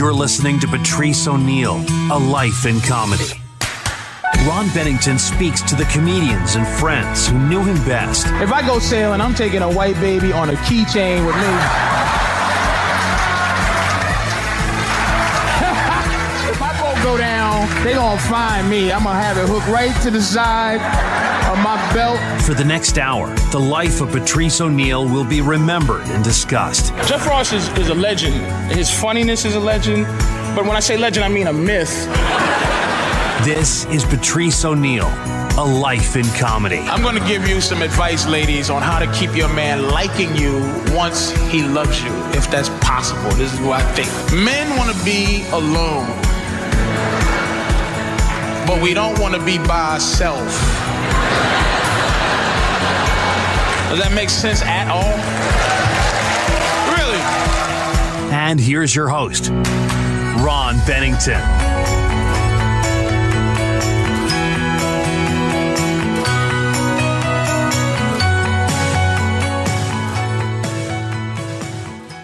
You're listening to Patrice O'Neill, A Life in Comedy. Ron Bennington speaks to the comedians and friends who knew him best. If I go sailing, I'm taking a white baby on a keychain with me. If my boat go down, they gonna find me. I'm gonna have it hooked right to the side of my belt. For the next hour, the life of Patrice O'Neill will be remembered and discussed. Jeff Ross is a legend. His funniness is a legend. But when I say legend, I mean a myth. This is Patrice O'Neill, A Life in Comedy. I'm going to give you some advice, ladies, on how to keep your man liking you once he loves you, if that's possible. This is what I think. Men want to be alone, but we don't want to be by ourselves. Does that make sense at all? Really? And here's your host, Ron Bennington.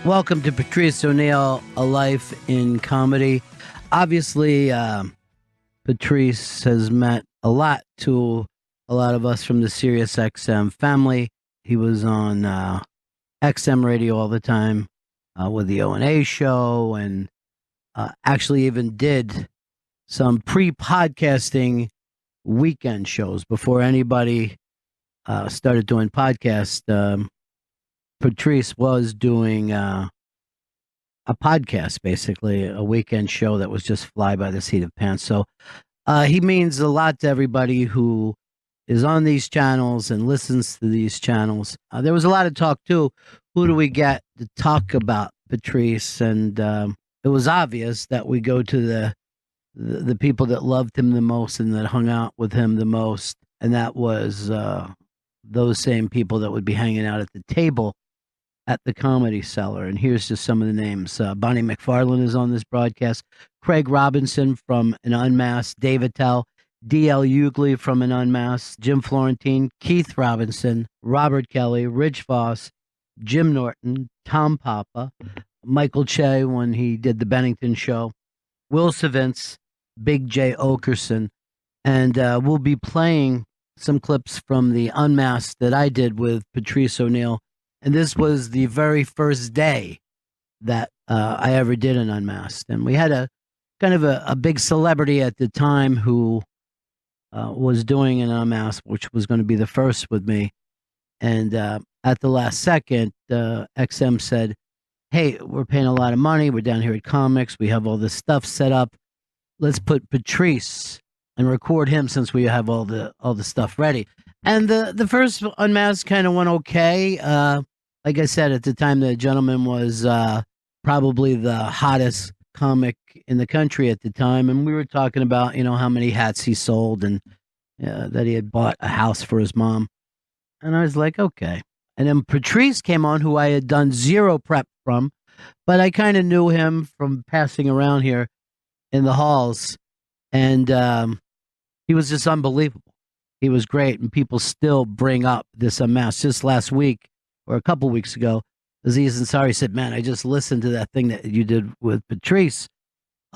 Welcome to Patrice O'Neill, A Life in Comedy. Obviously, Patrice has meant a lot to a lot of us from the Sirius XM family. He was on XM radio all the time with the O&A show, and actually even did some pre-podcasting weekend shows before anybody started doing podcasts. Patrice was doing a podcast, basically, a weekend show that was just fly by the seat of pants. So he means a lot to everybody who is on these channels and listens to these channels. There was a lot of talk, too. Who do we get to talk about Patrice? And it was obvious that we go to the people that loved him the most and that hung out with him the most. And that was those same people that would be hanging out at the table at the Comedy Cellar. And here's just some of the names. Bonnie McFarlane is on this broadcast. Craig Robinson from An Unmasked. Dave Attell. D.L. Hughley from An Unmasked. Jim Florentine. Keith Robinson. Robert Kelly. Rich Voss. Jim Norton. Tom Papa. Michael Che when he did the Bennington Show. Will Savintz. Big J. Okerson. And we'll be playing some clips from the Unmasked that I did with Patrice O'Neill. And this was the very first day that I ever did an Unmasked. And we had a kind of a big celebrity at the time who was doing an Unmasked, which was going to be the first with me. And at the last second, XM said, hey, we're paying a lot of money. We're down here at Comics. We have all this stuff set up. Let's put Patrice and record him since we have all the stuff ready. And the first Unmasked kind of went okay. Like I said, at the time, the gentleman was probably the hottest comic in the country at the time. And we were talking about, how many hats he sold and that he had bought a house for his mom. And I was like, okay. And then Patrice came on, who I had done zero prep from, but I kind of knew him from passing around here in the halls. And he was just unbelievable. He was great, and people still bring up this Unmasked. Just last week, or a couple weeks ago, Aziz Ansari said, man, I just listened to that thing that you did with Patrice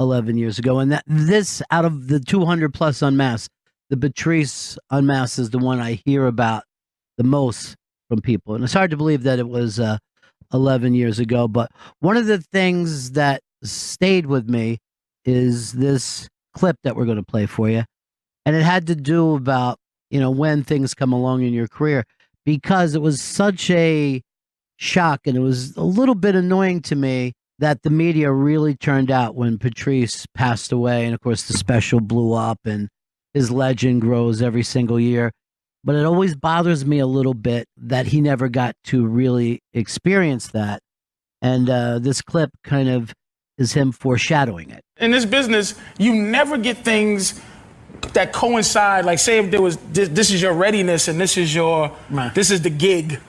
11 years ago. And this, out of the 200 plus Unmasked, the Patrice Unmasked is the one I hear about the most from people. And it's hard to believe that it was 11 years ago. But one of the things that stayed with me is this clip that we're going to play for you. And it had to do about, when things come along in your career, because it was such a shock and it was a little bit annoying to me that the media really turned out when Patrice passed away. And of course, the special blew up and his legend grows every single year. But it always bothers me a little bit that he never got to really experience that. And this clip kind of is him foreshadowing it. In this business, you never get things that coincide. Like, say if there was this is your readiness and this is the gig.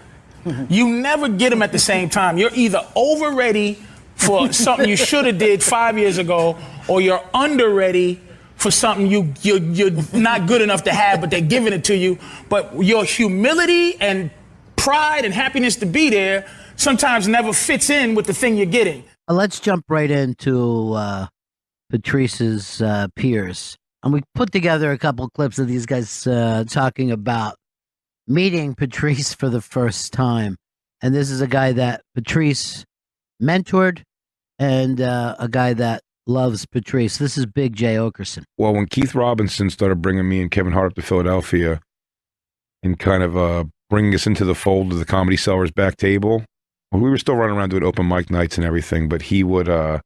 You never get them at the same time. You're either over ready for something you should have did 5 years ago, or you're under ready for something you're not good enough to have, but they're giving it to you. But your humility and pride and happiness to be there sometimes never fits in with the thing you're getting. Let's jump right into Patrice's peers. And we put together a couple clips of these guys talking about meeting Patrice for the first time. And this is a guy that Patrice mentored and a guy that loves Patrice. This is Big Jay Okerson. Well, when Keith Robinson started bringing me and Kevin Hart up to Philadelphia and kind of bringing us into the fold of the Comedy Cellar's back table, we were still running around doing open mic nights and everything, but Keith would have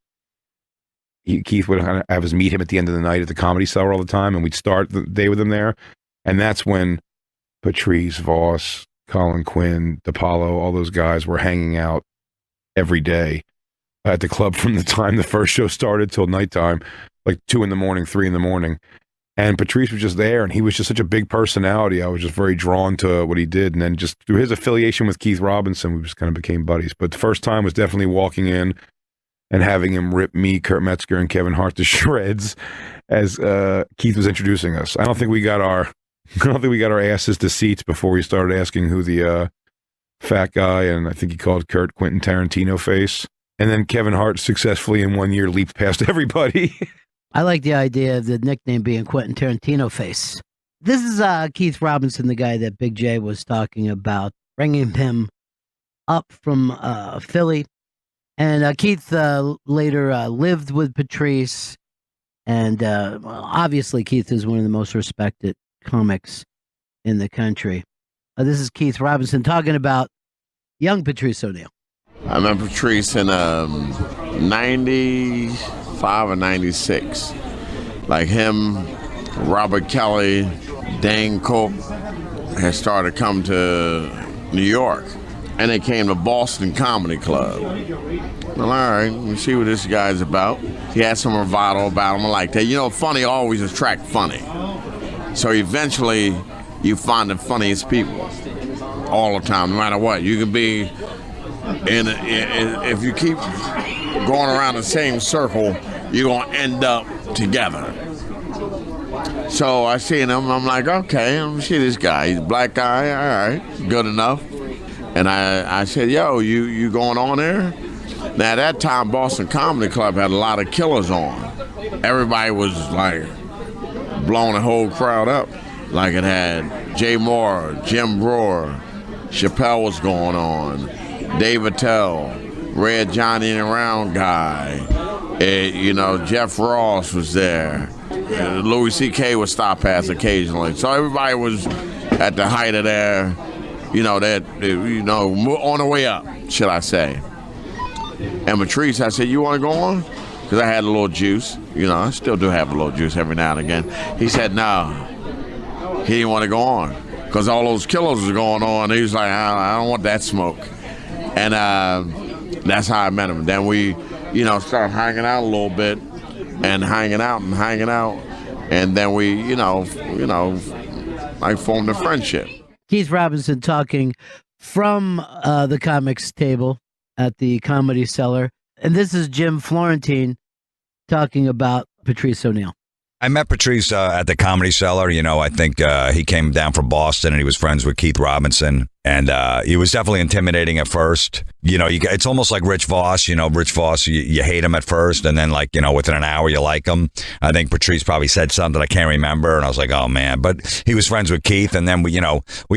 us meet him at the end of the night at the Comedy Cellar all the time, and we'd start the day with him there. And that's when Patrice, Voss, Colin Quinn, DePaulo, all those guys were hanging out every day at the club from the time the first show started till nighttime, like 2 a.m, 3 a.m. And Patrice was just there, and he was just such a big personality. I was just very drawn to what he did. And then just through his affiliation with Keith Robinson, we just kind of became buddies. But the first time was definitely walking in and having him rip me, Kurt Metzger, and Kevin Hart to shreds as Keith was introducing us. I don't think we got our asses to seats before we started asking who the fat guy, and I think he called Kurt Quentin Tarantino face. And then Kevin Hart successfully in 1 year leaped past everybody. I like the idea of the nickname being Quentin Tarantino face. This is Keith Robinson, the guy that Big J was talking about, bringing him up from Philly. And Keith later lived with Patrice. And obviously, Keith is one of the most respected comics in the country. This is Keith Robinson talking about young Patrice O'Neal. I met Patrice in 95 or 96. Like him, Robert Kelly, Dane Cope had started coming to New York. And they came to Boston Comedy Club. Well, all right, let me see what this guy's about. He had some bravado about him like that. You know, funny always attract funny. So eventually, you find the funniest people all the time, no matter what. You can be if you keep going around the same circle, you're going to end up together. So I seen him, I'm like, okay, let me see this guy. He's a black guy, all right, good enough. And I said, yo, you going on there? Now, at that time, Boston Comedy Club had a lot of killers on. Everybody was like blowing the whole crowd up. Like it had Jay Moore, Jim Brewer, Chappelle was going on, Dave Attell, Red Johnny and the Round Guy. Jeff Ross was there. Louis C.K. would stop past occasionally. So everybody was at the height of their, on the way up, should I say. And Patrice, I said, you want to go on? Because I had a little juice. I still do have a little juice every now and again. He said, no. He didn't want to go on because all those killers were going on. He was like, I don't want that smoke. And that's how I met him. Then we, started hanging out a little bit and hanging out. And then we, formed a friendship. Keith Robinson talking from the comics table at the Comedy Cellar. And this is Jim Florentine talking about Patrice O'Neal. I met Patrice at the Comedy Cellar. I think he came down from Boston and he was friends with Keith Robinson. And he was definitely intimidating at first. It's almost like Rich Voss. Rich Voss, you hate him at first. And then, within an hour, you like him. I think Patrice probably said something I can't remember. And I was like, oh, man. But he was friends with Keith. And then, we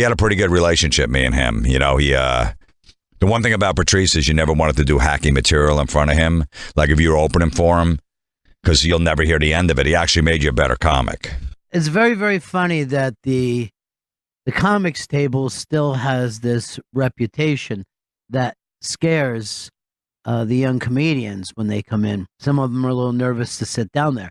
had a pretty good relationship, me and him. The one thing about Patrice is you never wanted to do hacky material in front of him. Like if you were opening for him, because you'll never hear the end of it. He actually made you a better comic. It's very, very funny that the comics table still has this reputation that scares the young comedians when they come in. Some of them are a little nervous to sit down there.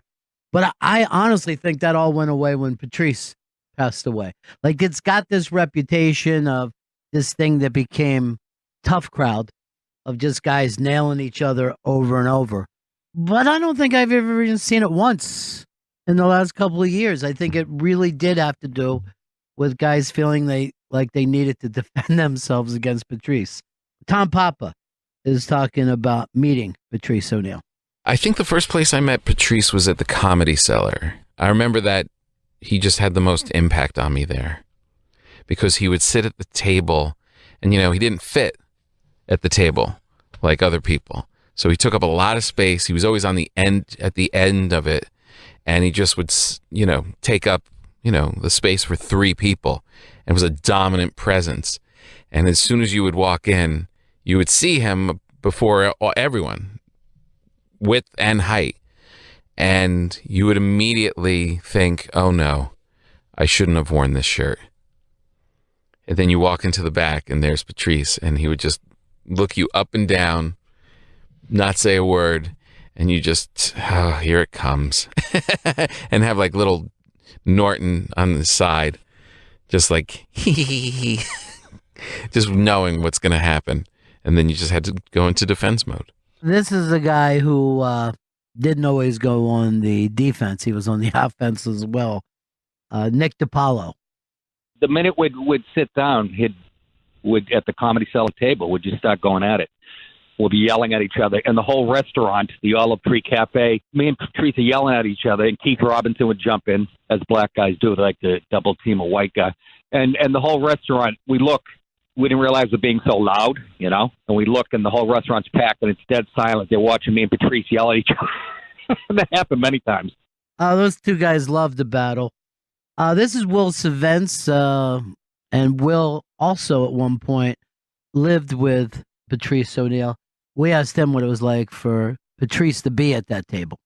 But I honestly think that all went away when Patrice passed away. Like it's got this reputation of this thing that became tough crowd of just guys nailing each other over and over. But I don't think I've ever even seen it once in the last couple of years. I think it really did have to do with guys feeling they needed to defend themselves against Patrice. Tom Papa is talking about meeting Patrice O'Neal. I think the first place I met Patrice was at the Comedy Cellar. I remember that he just had the most impact on me there because he would sit at the table and, he didn't fit at the table like other people. So he took up a lot of space. He was always on the end, at the end of it. And he just would, take up, the space for 3 people. And was a dominant presence. And as soon as you would walk in, you would see him before everyone, width and height. And you would immediately think, oh no, I shouldn't have worn this shirt. And then you walk into the back and there's Patrice, and he would just look you up and down, not say a word, and you just, oh, here it comes. And have like little Norton on the side, just like, just knowing what's going to happen. And then you just had to go into defense mode. This is a guy who didn't always go on the defense. He was on the offense as well. Nick DiPaolo. The minute we'd sit down, would at the Comedy Cellar table, would just start going at it. We'll be yelling at each other. And the whole restaurant, the Olive Tree Cafe, me and Patrice are yelling at each other, and Keith Robinson would jump in, as black guys do. They like to double team a white guy. And the whole restaurant, we didn't realize we're being so loud, and we look, and the whole restaurant's packed, and it's dead silent. They're watching me and Patrice yell at each other. That happened many times. Those two guys loved the battle. This is Will Savence, and Will also at one point lived with Patrice O'Neal. We asked him what it was like for Patrice to be at that table.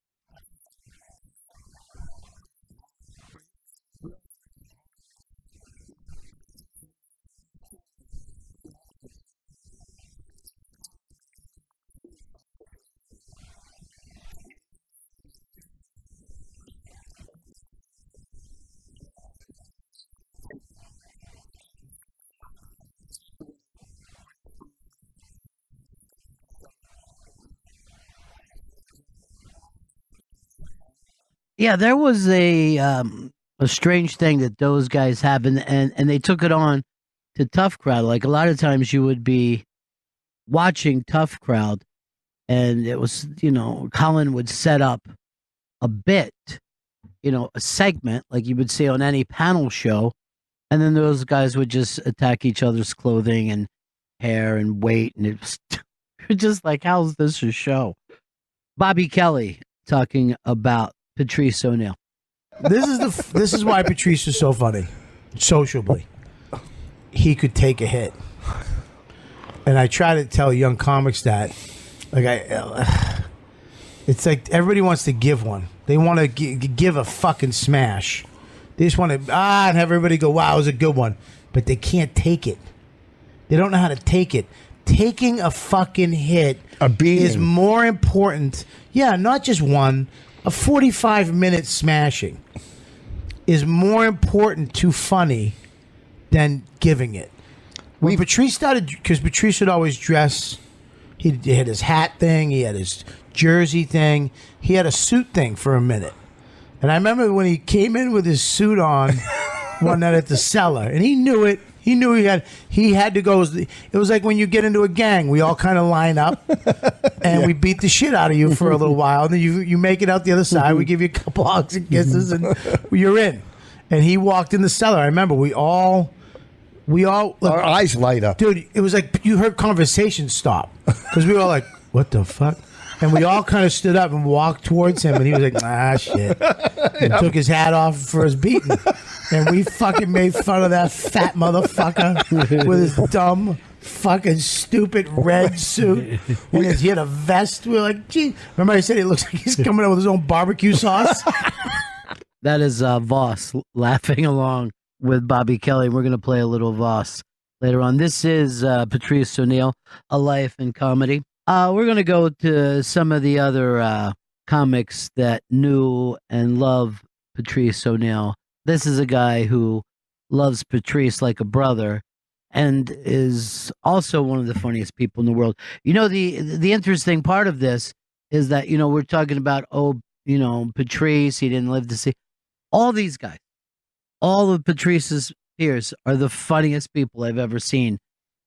Yeah, there was a strange thing that those guys have, and they took it on to Tough Crowd. Like a lot of times you would be watching Tough Crowd, and it was, Colin would set up a bit, a segment like you would see on any panel show, and then those guys would just attack each other's clothing and hair and weight, and it was just like, how's this a show? Bobby Kelly talking about Patrice O'Neal. This is why Patrice is so funny. Sociably, he could take a hit, and I try to tell young comics that, it's like everybody wants to give one. They want to give a fucking smash. They just want to and have everybody go, "Wow, it was a good one," but they can't take it. They don't know how to take it. Taking a fucking hit is more important. Yeah, not just one. A 45-minute smashing is more important to funny than giving it. When Patrice started, because Patrice would always dress, he had his hat thing, he had his jersey thing, he had a suit thing for a minute. And I remember when he came in with his suit on one night at the Cellar, and he knew it. He knew he had to go. It was like when you get into a gang, we all kind of line up and we beat the shit out of you for a little while. And then you make it out the other side. We give you a couple hugs and kisses and you're in. And he walked in the Cellar. I remember we all our eyes light up. Dude, it was like you heard conversation stop because we were all like, what the fuck? And we all kind of stood up and walked towards him, and he was like, shit. And took his hat off for his beating. And we fucking made fun of that fat motherfucker with his dumb, fucking stupid red suit. And he had a vest. We were like, gee. Remember I said he looks like he's coming up with his own barbecue sauce? That is Voss laughing along with Bobby Kelly. We're going to play a little Voss later on. This is Patrice O'Neal, A Life in Comedy. We're going to go to some of the other comics that knew and love Patrice O'Neal. This is a guy who loves Patrice like a brother and is also one of the funniest people in the world. The interesting part of this is that, we're talking about, Patrice, he didn't live to see. All these guys, all of Patrice's peers are the funniest people I've ever seen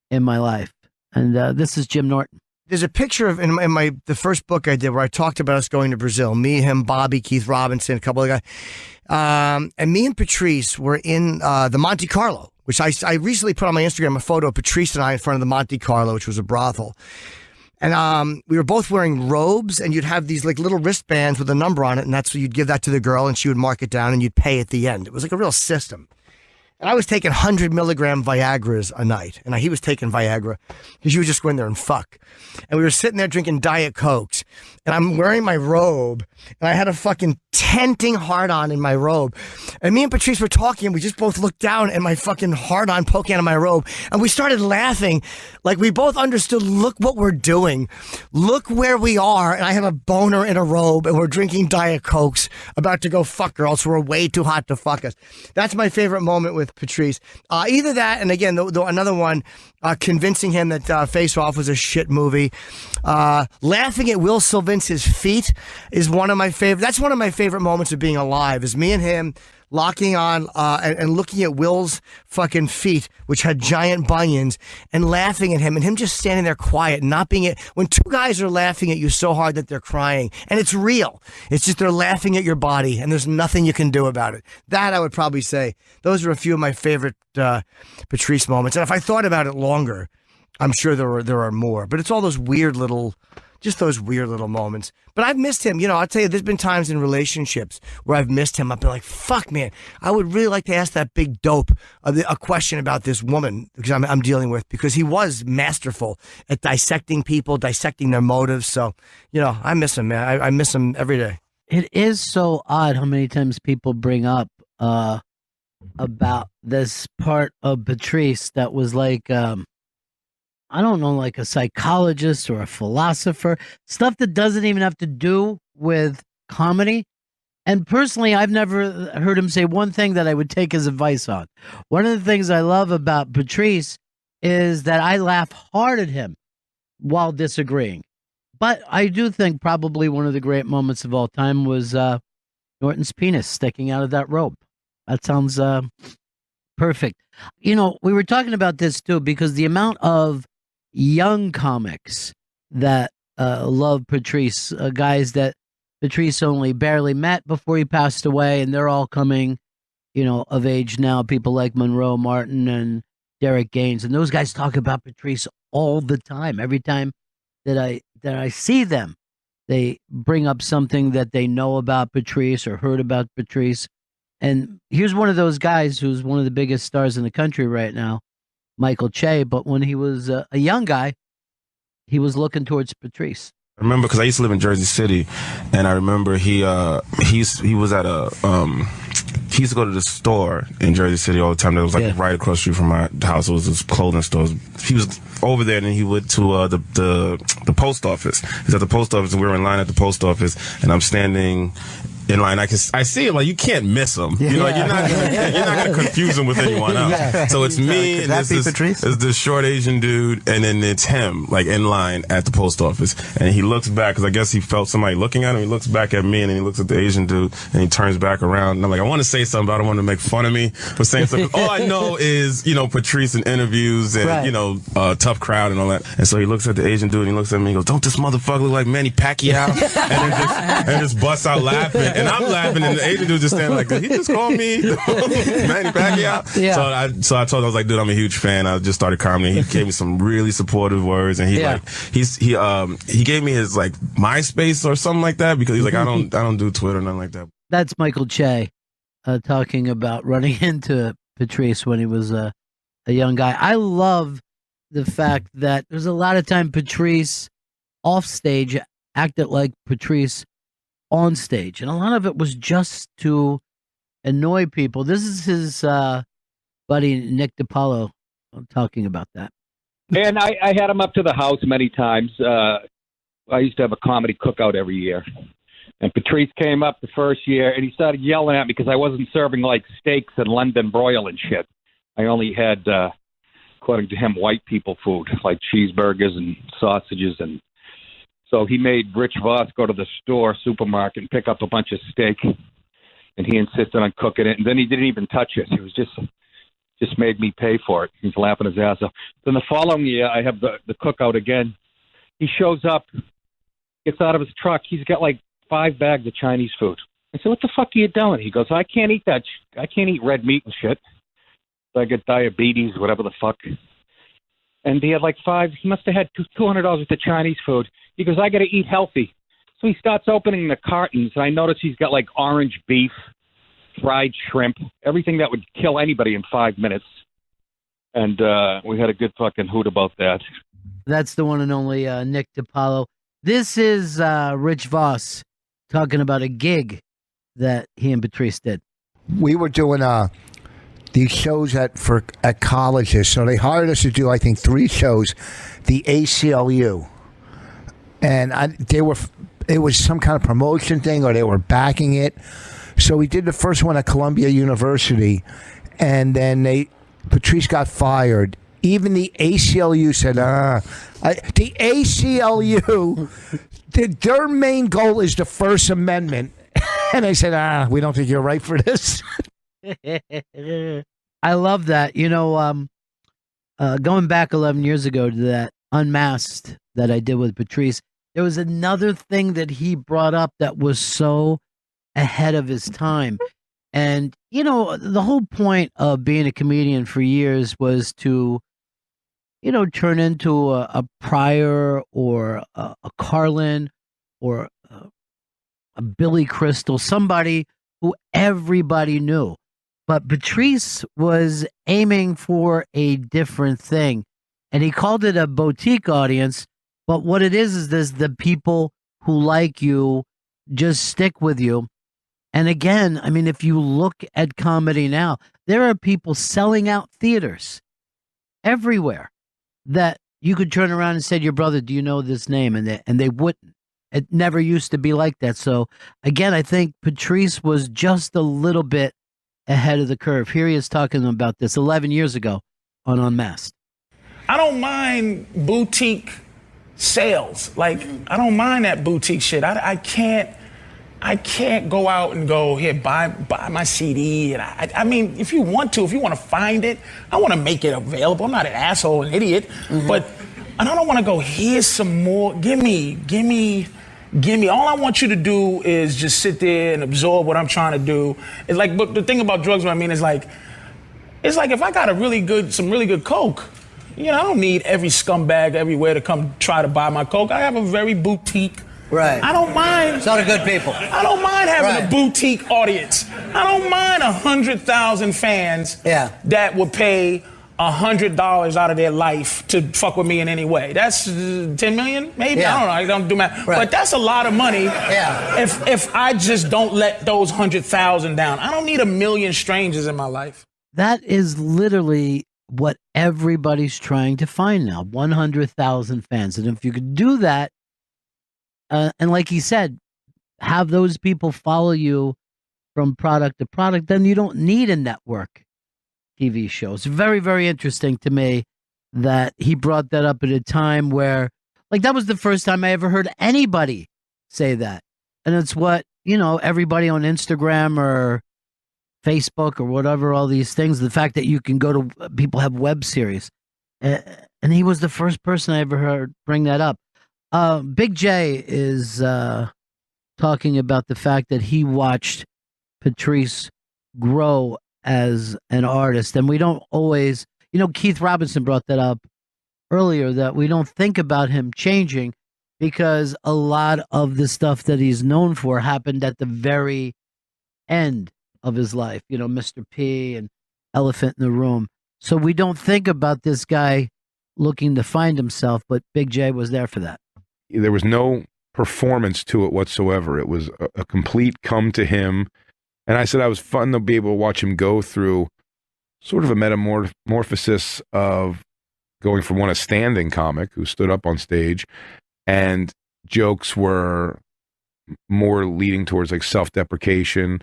in my life. And this is Jim Norton. There's a picture of in the first book I did where I talked about us going to Brazil. Me, him, Bobby, Keith Robinson, a couple of guys, and me and Patrice were in the Monte Carlo, which I recently put on my Instagram a photo of Patrice and I in front of the Monte Carlo, which was a brothel. And we were both wearing robes, and you'd have these like little wristbands with a number on it, and that's what you'd give that to the girl, and she would mark it down, and you'd pay at the end. It was like a real system. And I was taking 100 milligram Viagras a night, and he was taking Viagra because you would just go in there and fuck. And we were sitting there drinking Diet Cokes, and I'm wearing my robe, and I had a fucking tenting hard-on in my robe. And me and Patrice were talking, and we just both looked down at my fucking hard-on poking out of my robe, and we started laughing like we both understood, look what we're doing. Look where we are, and I have a boner in a robe, and we're drinking Diet Cokes, about to go fuck girls who are way too hot to fuck us. That's my favorite moment with Patrice. Either that, and again, another one, convincing him that Face Off was a shit movie. Laughing at Will Sylvance's feet is one of my favorite. That's one of my favorite moments of being alive. Is me and him locking on and looking at Will's fucking feet, which had giant bunions, and laughing at him, and him just standing there quiet, not being it. When two guys are laughing at you so hard that they're crying, and it's real. It's just they're laughing at your body, and there's nothing you can do about it. That I would probably say. Those are a few of my favorite Patrice moments. And if I thought about it longer, I'm sure there are more. But it's all those weird little moments. But I've missed him. You know, I'll tell you, there's been times in relationships where I've missed him. I've been like, fuck, man, I would really like to ask that big dope a question about this woman because I'm dealing with, because he was masterful at dissecting people, dissecting their motives. So, you know, I miss him, man. I miss him every day. It is so odd how many times people bring up about this part of Patrice that was like, I don't know, like a psychologist or a philosopher, stuff that doesn't even have to do with comedy. And personally, I've never heard him say one thing that I would take his advice on. One of the things I love about Patrice is that I laugh hard at him while disagreeing. But I do think probably one of the great moments of all time was Norton's penis sticking out of that rope. That sounds perfect. You know, we were talking about this too, because the amount of young comics that love Patrice, guys that Patrice only barely met before he passed away, and they're all coming, you know, of age now. People like Monroe Martin and Derek Gaines, and those guys talk about Patrice all the time. Every time that I see them, they bring up something that they know about Patrice or heard about Patrice. And here's one of those guys who's one of the biggest stars in the country right now, Michael Che. But when he was a young guy, he was looking towards Patrice. I remember because I used to live in Jersey City, and I remember he was at he used to go to the store in Jersey City all the time. That was like right across the street from my house. It was this clothing store. He was over there, and then he went to the post office. He's at the post office, and we were in line at the post office, and I'm standing in line. I see him, like, you can't miss him. You know, like, you're not gonna confuse him with anyone else. Yeah. So it's me and this short Asian dude, and then it's him, like, in line at the post office. And he looks back, because I guess he felt somebody looking at him. He looks back at me, and then he looks at the Asian dude, and he turns back around. And I'm like, I want to say something, but I don't want to make fun of me for saying something. All I know is, you know, Patrice in interviews and, you know, tough crowd and all that. And so he looks at the Asian dude, and he looks at me and goes, "Don't this motherfucker look like Manny Pacquiao?" and just busts out laughing. And I'm laughing, and the Asian dude just standing like, "Did he just call me Manny Pacquiao?" Yeah. So I told him, I was like, "Dude, I'm a huge fan. I just started comedy." He gave me some really supportive words, and he gave me his like MySpace or something like that, because he's like, I don't do Twitter, nothing like that. That's Michael Che talking about running into Patrice when he was a young guy. I love the fact that there's a lot of time Patrice off stage acted like Patrice on stage, and a lot of it was just to annoy people. This is his buddy Nick DiPaolo talking about that. And I had him up to the house many times. I used to have a comedy cookout every year, and Patrice came up the first year, and he started yelling at me because I wasn't serving like steaks and London broil and shit. I only had, according to him, white people food like cheeseburgers and sausages. And so he made Rich Voss go to the supermarket, and pick up a bunch of steak, and he insisted on cooking it. And then he didn't even touch it. He was just made me pay for it. He's laughing his ass off. Then the following year, I have the cookout again. He shows up, gets out of his truck. He's got like 5 bags of Chinese food. I said, "What the fuck are you doing?" He goes, "I can't eat that. I can't eat red meat and shit. So I get diabetes, whatever the fuck." and he had like he must have had $200 worth of Chinese food. He goes, I got to eat healthy. So he starts opening the cartons, and I notice he's got like orange beef, fried shrimp, everything that would kill anybody in 5 minutes. And we had a good fucking hoot about that. That's the one and only Nick DiPaolo. This is Rich Voss talking about a gig that he and Patrice did. We were doing these shows at colleges, so they hired us to do, I think, 3 shows. The ACLU, and it was some kind of promotion thing, or they were backing it. So we did the first one at Columbia University, and then Patrice got fired. Even the ACLU said, the ACLU, their main goal is the First Amendment. And I said, we don't think you're right for this. I love that. You know, going back 11 years ago to that Unmasked that I did with Patrice, there was another thing that he brought up that was so ahead of his time. And, you know, the whole point of being a comedian for years was to, you know, turn into a Pryor or a Carlin or a Billy Crystal, somebody who everybody knew. But Patrice was aiming for a different thing. And he called it a boutique audience. But what it is there's the people who like you just stick with you. And again, I mean, if you look at comedy now, there are people selling out theaters everywhere that you could turn around and say to your brother, do you know this name? And they wouldn't. It never used to be like that. So again, I think Patrice was just a little bit ahead of the curve. Here he is talking about this 11 years ago on Unmasked. I don't mind boutique sales. Like, I don't mind that boutique shit. I can't go out and go, here, buy my CD. And I mean, if you want to find it, I want to make it available. I'm not an asshole, an idiot, but I don't want to go, here's some more. Give me. All I want you to do is just sit there and absorb what I'm trying to do. It's like, but the thing about drugs, what I mean, is like, it's like if I got some really good coke, you know, I don't need every scumbag everywhere to come try to buy my coke. I have a very boutique. Right. I don't mind. It's not a good people. I don't mind having a boutique audience. I don't mind 100,000 fans that would pay $100 out of their life to fuck with me in any way. That's 10 million, maybe. I don't know. I don't do math, but that's a lot of money. Yeah. If I just don't let those 100,000 down, I don't need 1 million strangers in my life. That is literally what everybody's trying to find now. 100,000 fans, and if you could do that. And like he said, have those people follow you from product to product, then you don't need a network TV show. It's very, very interesting to me that he brought that up at a time where, like, that was the first time I ever heard anybody say that. And it's what, you know, everybody on Instagram or Facebook or whatever, all these things, the fact that you can go to, people have web series. And he was the first person I ever heard bring that up. Big J is talking about the fact that he watched Patrice grow as an artist. And we don't always, you know, Keith Robinson brought that up earlier, that we don't think about him changing because a lot of the stuff that he's known for happened at the very end of his life. You know, Mr. P and Elephant in the Room. So we don't think about this guy looking to find himself, but Big J was there for that. There was no performance to it whatsoever. It was a complete come to him. And I said I was fun to be able to watch him go through sort of a metamorphosis of going from a standing comic who stood up on stage, and jokes were more leading towards like self-deprecation,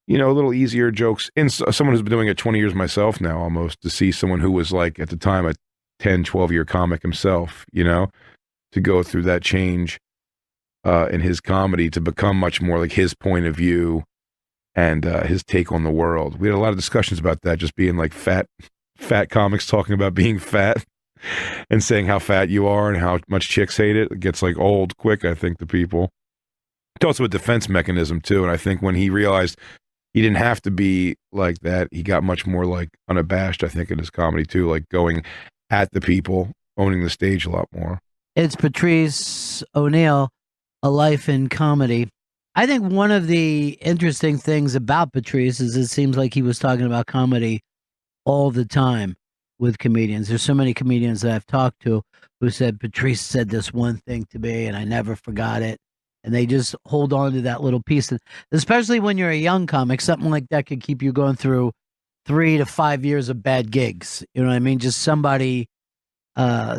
you know, a little easier jokes. And someone who's been doing it 20 years myself now, almost, to see someone who was like at the time a 10, 12-year comic himself, you know, to go through that change in his comedy to become much more like his point of view and his take on the world. We had a lot of discussions about that, just being like fat comics talking about being fat and saying how fat you are and how much chicks hate it. It gets like old quick, I think, to people. It's also a defense mechanism too. And I think when he realized he didn't have to be like that, he got much more like unabashed, I think, in his comedy too, like going at the people owning the stage a lot more. It's Patrice O'Neill, A Life in Comedy. I think one of the interesting things about Patrice is it seems like he was talking about comedy all the time with comedians. There's so many comedians that I've talked to who said, Patrice said this one thing to me and I never forgot it. And they just hold on to that little piece. And especially when you're a young comic, something like that could keep you going through 3 to 5 years of bad gigs. You know what I mean? Just somebody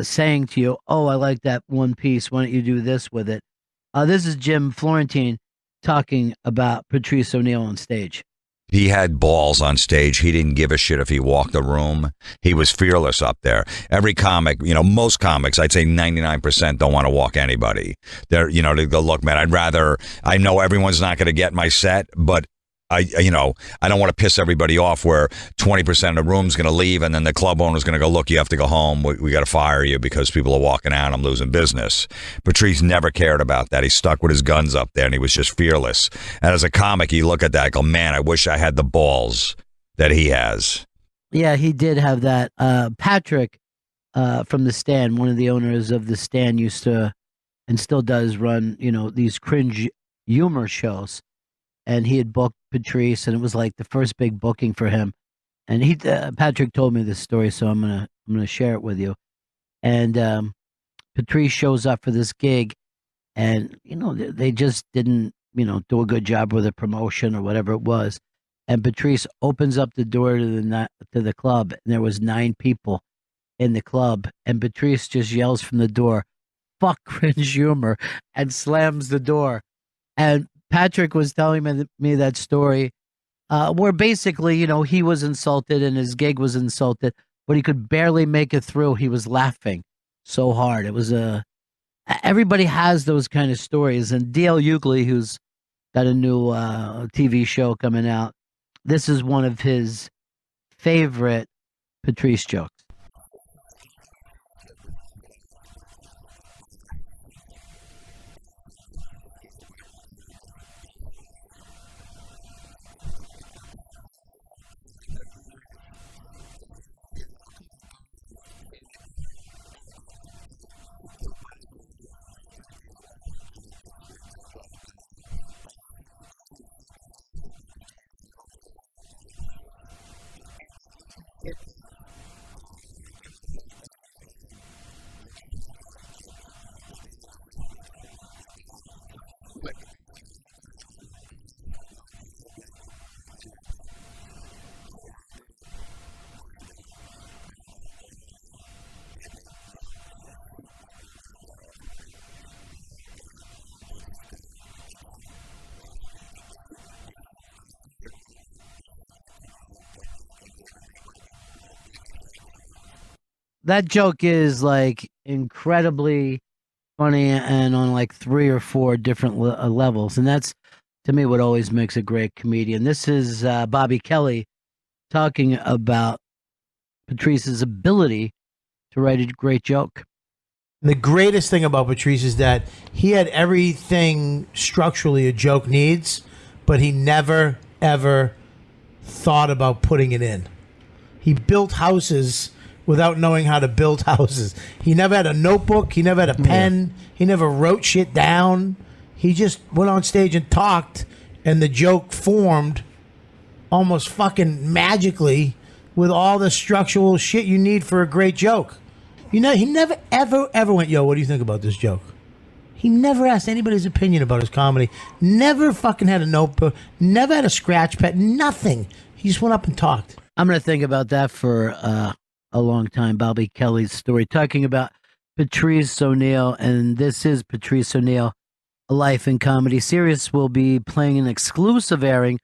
saying to you, oh, I like that one piece. Why don't you do this with it? This is Jim Florentine talking about Patrice O'Neill on stage. He had balls on stage. He didn't give a shit if he walked a room. He was fearless up there. Every comic, most comics, I'd say 99% don't want to walk anybody. They go, look, man, I know everyone's not going to get my set, but I don't want to piss everybody off where 20% of the room's going to leave and then the club owner's going to go, look, you have to go home. We got to fire you because people are walking out. I'm losing business. Patrice never cared about that. He stuck with his guns up there and he was just fearless. And as a comic, you look at that, I go, man, I wish I had the balls that he has. Yeah, he did have that. Patrick from The Stand, one of the owners of The Stand, used to and still does run, these cringe humor shows. And he had booked Patrice, and it was like the first big booking for him. And Patrick told me this story, so I'm gonna share it with you. And Patrice shows up for this gig, and they just didn't do a good job with the promotion or whatever it was. And Patrice opens up the door to the club, and there was 9 people in the club, and Patrice just yells from the door, "Fuck cringe humor," and slams the door. And Patrick was telling me that story where basically, he was insulted and his gig was insulted, but he could barely make it through. He was laughing so hard. It was everybody has those kind of stories. And D.L. Hughley, who's got a new TV show coming out, this is one of his favorite Patrice jokes. That joke is like incredibly funny and on like 3 or 4 different levels. And that's, to me, what always makes a great comedian. This is Bobby Kelly talking about Patrice's ability to write a great joke. The greatest thing about Patrice is that he had everything structurally a joke needs, but he never, ever thought about putting it in. He built houses without knowing how to build houses. He never had a notebook. He never had a pen. He never wrote shit down. He just went on stage and talked, and the joke formed almost fucking magically with all the structural shit you need for a great joke. He never, ever went, yo, what do you think about this joke? He never asked anybody's opinion about his comedy. Never fucking had a notebook. Never had a scratch pad. Nothing. He just went up and talked. I'm going to think about that for a long time. Bobby Kelly's story, talking about Patrice O'Neill, and this is Patrice O'Neill, A Life in Comedy. Sirius will be playing an exclusive airing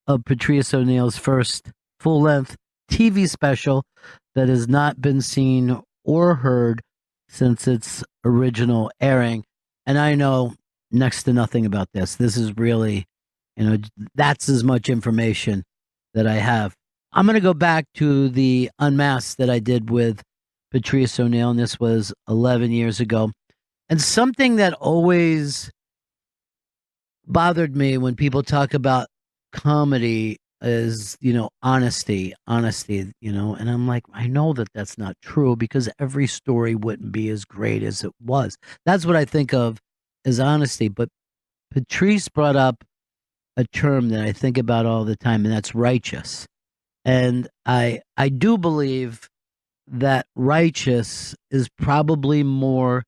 of Patrice O'Neill's first full-length TV special that has not been seen or heard since its original airing. And I know next to nothing about this. This is really, that's as much information that I have. I'm going to go back to the Unmasked that I did with Patrice O'Neill, and this was 11 years ago. And something that always bothered me when people talk about comedy is, honesty, and I'm like, I know that that's not true because every story wouldn't be as great as it was. That's what I think of as honesty. But Patrice brought up a term that I think about all the time, and that's righteous. And I do believe that righteous is probably more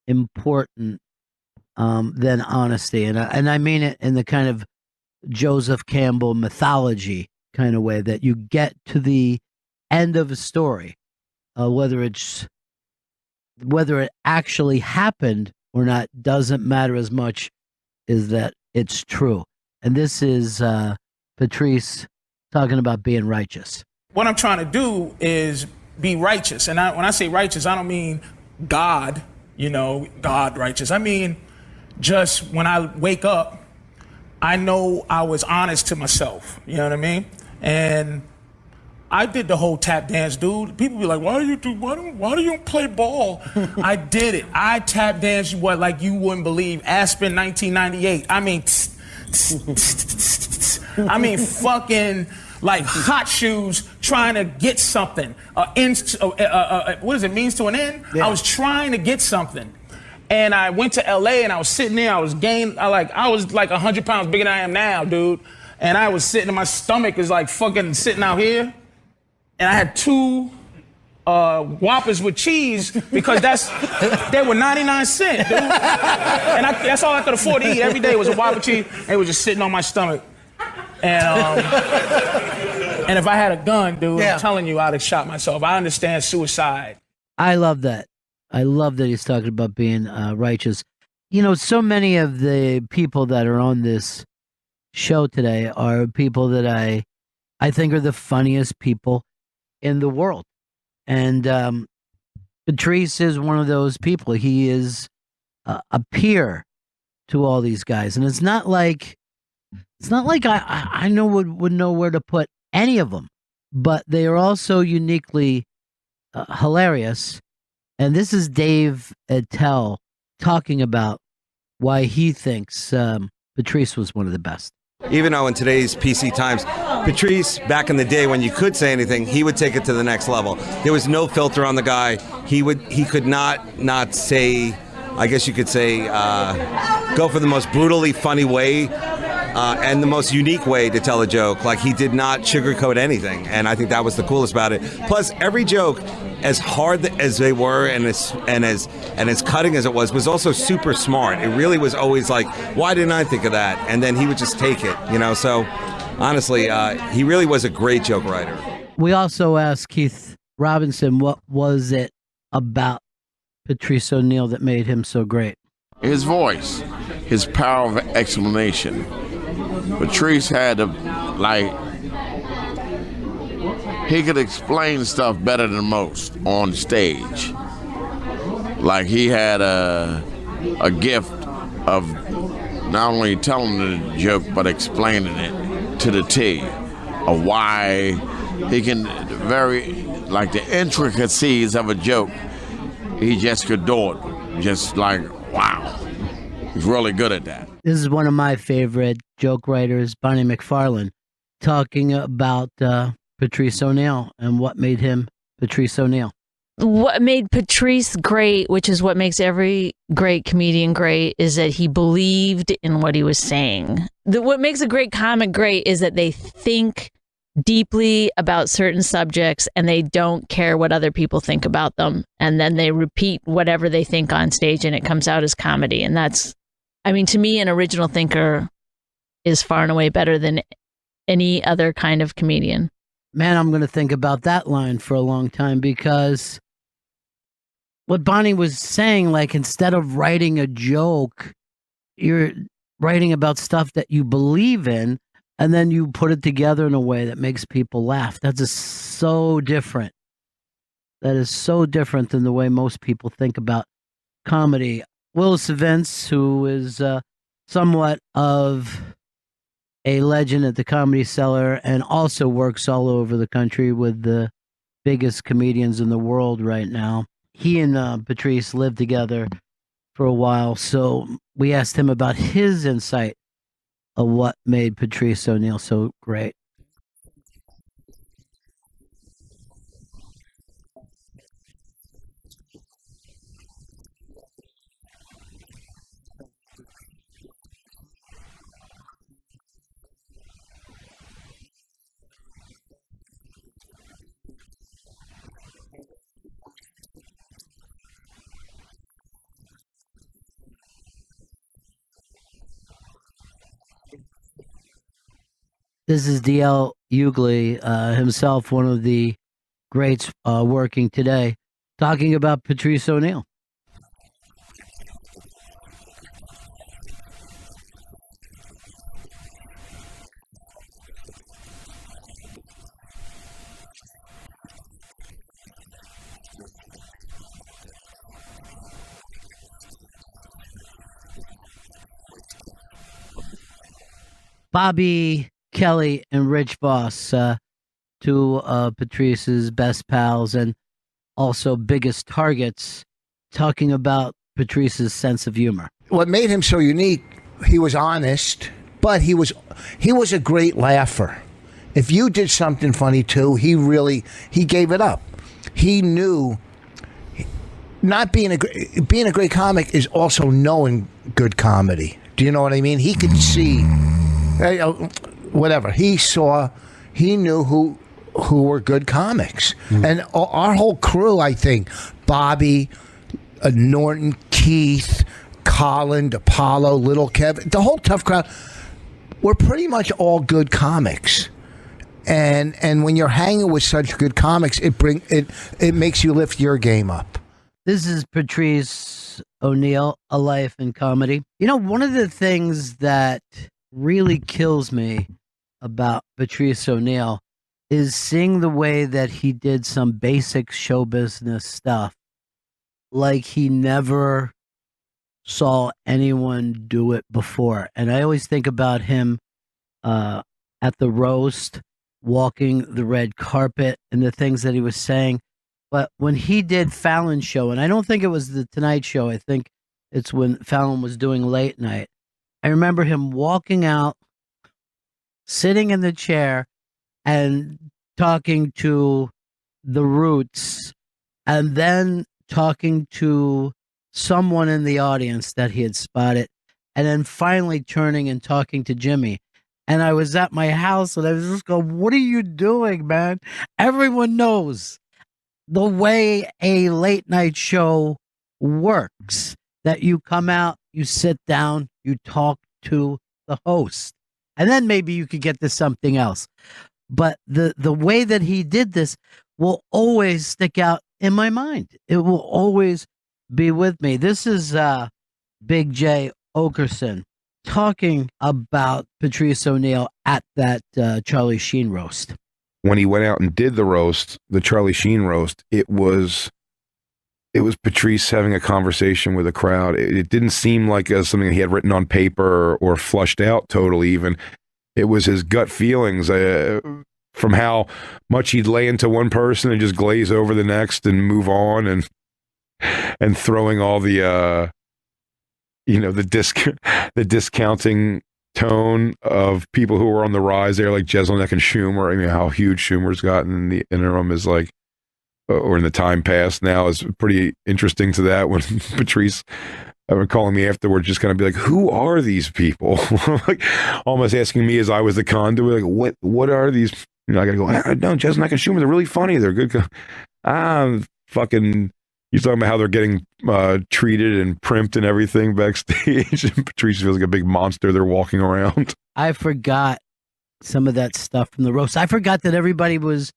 important than honesty, and I mean it in the kind of Joseph Campbell mythology kind of way, that you get to the end of a story, whether it actually happened or not doesn't matter as much as that it's true. And this is Patrice talking about being righteous. What I'm trying to do is be righteous, and when I say righteous, I don't mean God, God righteous. I mean just when I wake up, I know I was honest to myself. You know what I mean? And I did the whole tap dance, dude. People be like, why do you play ball? I did it. I tap danced like you wouldn't believe. Aspen 1998. I mean, fucking like hot shoes trying to get something. What does it means to an end? Yeah. I was trying to get something. And I went to LA and I was sitting there, I was like 100 pounds bigger than I am now, dude. And I was sitting, and my stomach is like fucking sitting out here. And I had 2 Whoppers with cheese because they were 99 cents, dude. And that's all I could afford to eat every day was a Whopper cheese. And it was just sitting on my stomach. And and if I had a gun, dude, I'm telling you, I'd have shot myself. I understand suicide. I love that. I love that he's talking about being righteous. So many of the people that are on this show today are people that I think are the funniest people in the world. And Patrice is one of those people. He is a peer to all these guys. And it's not like I would know where to put any of them, but they are also uniquely hilarious. And this is Dave Attell talking about why he thinks Patrice was one of the best. Even though in today's PC times, Patrice, back in the day when you could say anything, he would take it to the next level. There was no filter on the guy. He could not say, I guess you could say, go for the most brutally funny way and the most unique way to tell a joke. Like, he did not sugarcoat anything, and I think that was the coolest about it. Plus, every joke, as hard as they were and as cutting as it was also super smart. It really was always like, why didn't I think of that? And then he would just take it, So honestly, he really was a great joke writer. We also asked Keith Robinson, what was it about Patrice O'Neal that made him so great? His voice, his power of explanation. Patrice had he could explain stuff better than most on stage. Like, he had a gift of not only telling the joke, but explaining it to the T, of why he can the intricacies of a joke, he just could do it. Just like, wow. He's really good at that. This is one of my favorite joke writers, Bonnie McFarlane, talking about Patrice O'Neal and what made him Patrice O'Neal. What made Patrice great, which is what makes every great comedian great, is that he believed in what he was saying. What makes a great comic great is that they think deeply about certain subjects and they don't care what other people think about them. And then they repeat whatever they think on stage and it comes out as comedy. And that's, to me, an original thinker is far and away better than any other kind of comedian. Man, I'm going to think about that line for a long time, because what Bonnie was saying, like, instead of writing a joke, you're writing about stuff that you believe in, and then you put it together in a way that makes people laugh. That's just so different. That is so different than the way most people think about comedy. Willis Events, who is somewhat of a legend at the Comedy Cellar and also works all over the country with the biggest comedians in the world right now. He and Patrice lived together for a while, so we asked him about his insight of what made Patrice O'Neal so great. This is D.L. Hughley himself, one of the greats working today, talking about Patrice O'Neal. Bobby Kelly and Rich Voss, two Patrice's best pals and also biggest targets, talking about Patrice's sense of humor. What made him so unique, he was honest, but he was a great laugher. If you did something funny too, he gave it up. He knew not being a great comic is also knowing good comedy. Do you know what I mean? He could see whatever he saw. He knew who were good comics, and our whole crew. I think Bobby, Norton, Keith, Colin, Apollo, Little Kev, the whole tough crowd. We're pretty much all good comics. And when you're hanging with such good comics, it makes you lift your game up. This is Patrice O'Neal, A Life in Comedy. You know, one of the things that really kills me about Patrice O'Neal is seeing the way that he did some basic show business stuff like he never saw anyone do it before. And I always think about him at the roast, walking the red carpet, and the things that he was saying. But when he did Fallon's show, and I don't think it was the Tonight Show, I think it's when Fallon was doing late night, I remember him walking out, sitting in the chair, and talking to the Roots, and then talking to someone in the audience that he had spotted, and then finally turning and talking to Jimmy. And I was at my house, and I was just going, what are you doing, man? Everyone knows the way a late night show works, that you come out, you sit down, you talk to the host, and then maybe you could get to something else. But the way that he did this will always stick out in my mind. It will always be with me. This is Big J Okerson talking about Patrice O'Neal at that Charlie Sheen roast. When he went out and did the roast, the Charlie Sheen roast, it was Patrice having a conversation with a crowd. It didn't seem like something he had written on paper or flushed out totally even. It was his gut feelings from how much he'd lay into one person and just glaze over the next and move on, and throwing all the the discounting tone of people who were on the rise there, like Jeselnik and Schumer. I mean, how huge Schumer's gotten in the interim is like, or in the time past now, is pretty interesting to that. When Patrice calling me afterwards, just kind of be like, who are these people? Like almost asking me as I was the conduit, like, what are these? You know, I gotta go, no, Jeselnik and Schumer, they're really funny. They're good. Fucking, you're talking about how they're getting treated and primped and everything backstage. And Patrice feels like a big monster they're walking around. I forgot some of that stuff from the roast. I forgot that everybody was,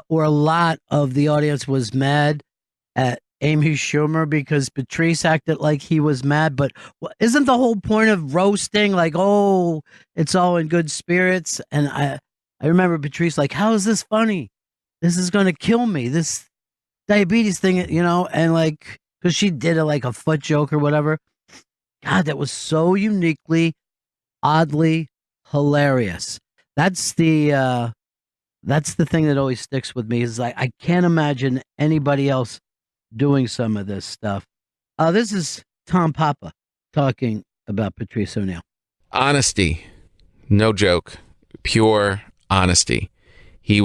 or a lot of the audience was mad at Amy Schumer because Patrice acted like he was mad. But isn't the whole point of roasting like, oh, it's all in good spirits? And I remember Patrice like, how is this funny? This is going to kill me. This diabetes thing, you know, and like, because she did a foot joke or whatever. God, that was so uniquely, oddly hilarious. That's the thing that always sticks with me, is like, I can't imagine anybody else doing some of this stuff. This is Tom Papa talking about Patrice O'Neal. Honesty, no joke, pure honesty. He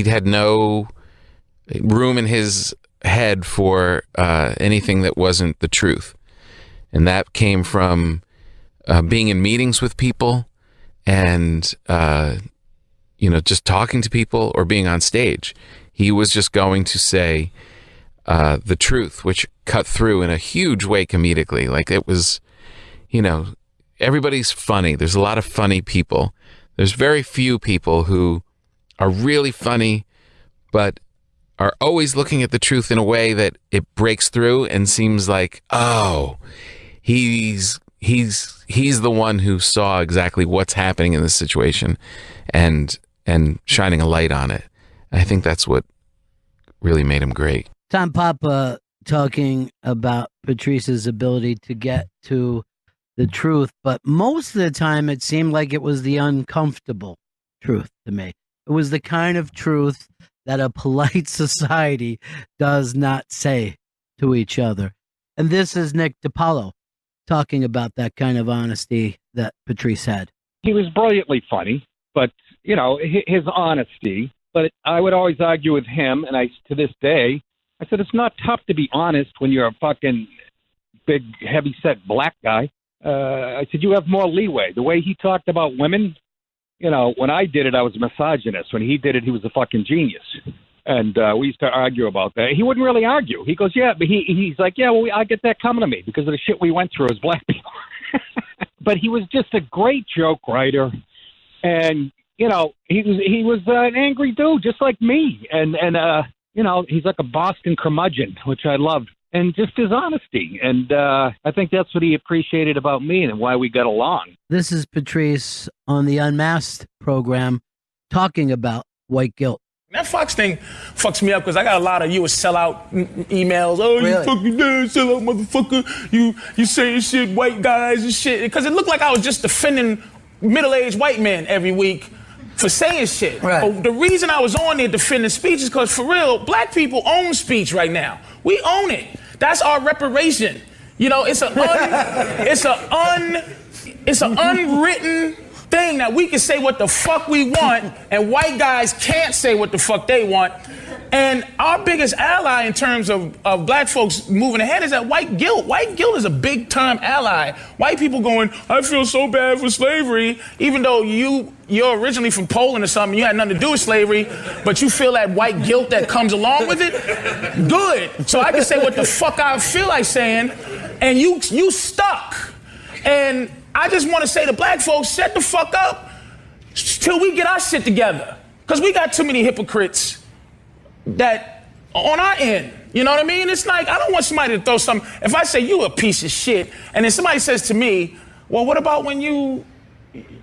had no room in his head for anything that wasn't the truth. And that came from being in meetings with people and, just talking to people or being on stage. He was just going to say the truth, which cut through in a huge way comedically. Like it was, everybody's funny. There's a lot of funny people. There's very few people who are really funny, but are always looking at the truth in a way that it breaks through and seems like, oh, he's the one who saw exactly what's happening in this situation and shining a light on it. I think that's what really made him great. Tom Papa talking about Patrice's ability to get to the truth, but most of the time it seemed like it was the uncomfortable truth to me. It was the kind of truth that a polite society does not say to each other. And this is Nick DiPaolo talking about that kind of honesty that Patrice had. He was brilliantly funny, but, you know, his honesty. But I would always argue with him, and to this day, I said, it's not tough to be honest when you're a fucking big, heavy-set black guy. I said, you have more leeway. The way he talked about women, you know, when I did it, I was a misogynist. When he did it, he was a fucking genius. And we used to argue about that. He wouldn't really argue. He goes, yeah, but he's like, yeah, well, I get that coming to me because of the shit we went through as black people. But he was just a great joke writer. And, you know, he was an angry dude, just like me. And you know, he's like a Boston curmudgeon, which I loved. And just his honesty. And I think that's what he appreciated about me and why we got along. This is Patrice on the Unmasked program talking about white guilt. That Fox thing fucks me up because I got a lot of you a sellout emails. Oh, really? You fucking dead sellout motherfucker. You saying shit, white guys and shit. Because it looked like I was just defending middle-aged white men every week for saying shit. Right. But the reason I was on there defending speech is because, for real, black people own speech right now. We own it. That's our reparation. You know, it's an unwritten thing that we can say what the fuck we want, and white guys can't say what the fuck they want. And our biggest ally in terms of black folks moving ahead is that white guilt. White guilt is a big time ally. White people going, I feel so bad for slavery, even though you're originally from Poland or something, you had nothing to do with slavery, but you feel that white guilt that comes along with it. Good. So I can say what the fuck I feel like saying, and you stuck. And I just want to say to black folks, shut the fuck up till we get our shit together. Because we got too many hypocrites that on our end, you know what I mean? It's like, I don't want somebody to throw something. If I say you a piece of shit, and then somebody says to me, well, what about when you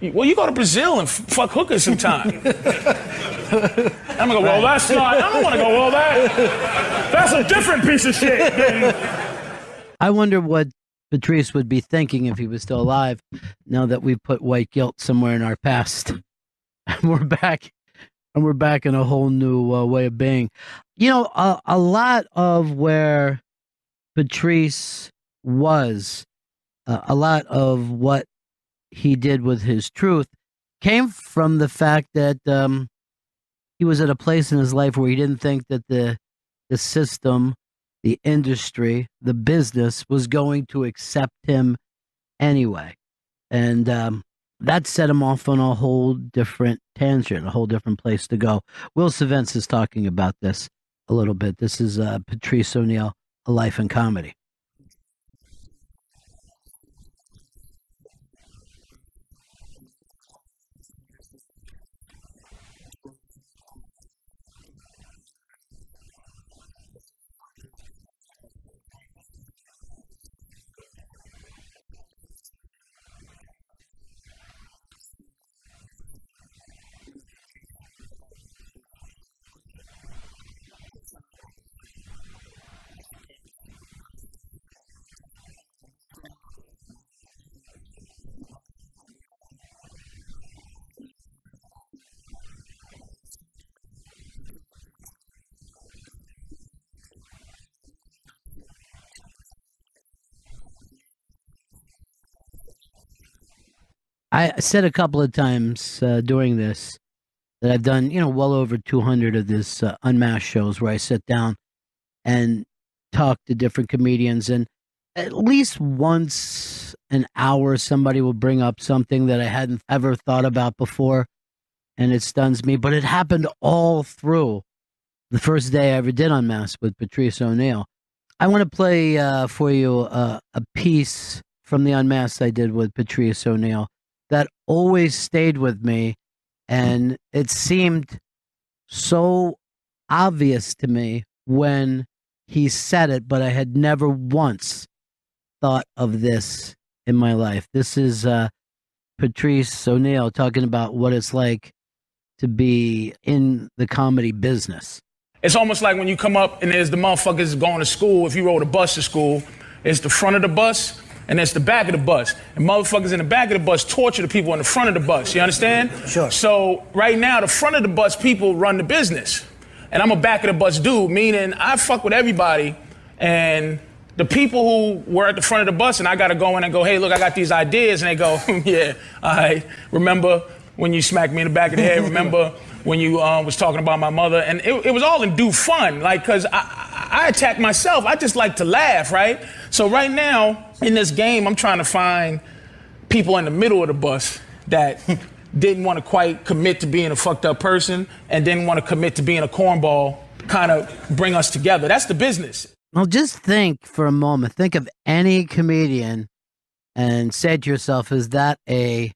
go to Brazil and fuck hookers sometime? I'm gonna go, well, that's not, I don't want to go, well, that's a different piece of shit. I wonder what Patrice would be thinking if he was still alive now that we've put white guilt somewhere in our past. And we're back in a whole new way of being. You know, a lot of where Patrice was, a lot of what he did with his truth came from the fact that he was at a place in his life where he didn't think that the system, the industry, the business was going to accept him anyway. And that set him off on a whole different tangent, a whole different place to go. Will Savence is talking about this a little bit. This is Patrice O'Neal, A Life in Comedy. I said a couple of times during this that I've done, well over 200 of this Unmasked shows where I sit down and talk to different comedians, and at least once an hour somebody will bring up something that I hadn't ever thought about before, and it stuns me. But it happened all through the first day I ever did Unmasked with Patrice O'Neal. I want to play for you a piece from the Unmasked I did with Patrice O'Neill that always stayed with me, and it seemed so obvious to me when he said it, but I had never once thought of this in my life. This is Patrice O'Neill talking about what it's like to be in the comedy business. It's almost like when you come up and there's the motherfuckers going to school. If you rode a bus to school, it's the front of the bus and it's the back of the bus. And motherfuckers in the back of the bus torture the people in the front of the bus. You understand? Sure. So right now, the front of the bus people run the business. And I'm a back of the bus dude, meaning I fuck with everybody. And the people who were at the front of the bus and I got to go in and go, hey, look, I got these ideas. And they go, yeah, all right. Remember when you smacked me in the back of the head? Remember when you was talking about my mother? And it was all in due fun, like, because I attack myself. I just like to laugh, right? So right now, in this game, I'm trying to find people in the middle of the bus that didn't want to quite commit to being a fucked up person and didn't want to commit to being a cornball, kind of bring us together. That's the business. Well, just think for a moment. Think of any comedian and say to yourself, is that a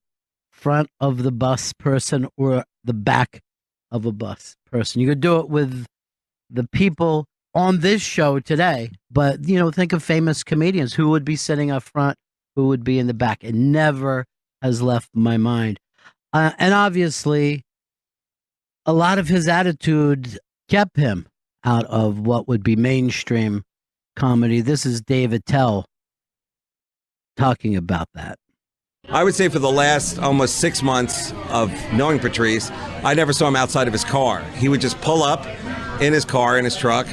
front of the bus person or the back of a bus person? You could do it with the people on this show today, but think of famous comedians who would be sitting up front, who would be in the back. It never has left my mind. And obviously, a lot of his attitude kept him out of what would be mainstream comedy. This is Dave Attell talking about that. I would say for the last almost 6 months of knowing Patrice, I never saw him outside of his car. He would just pull up in his car, in his truck.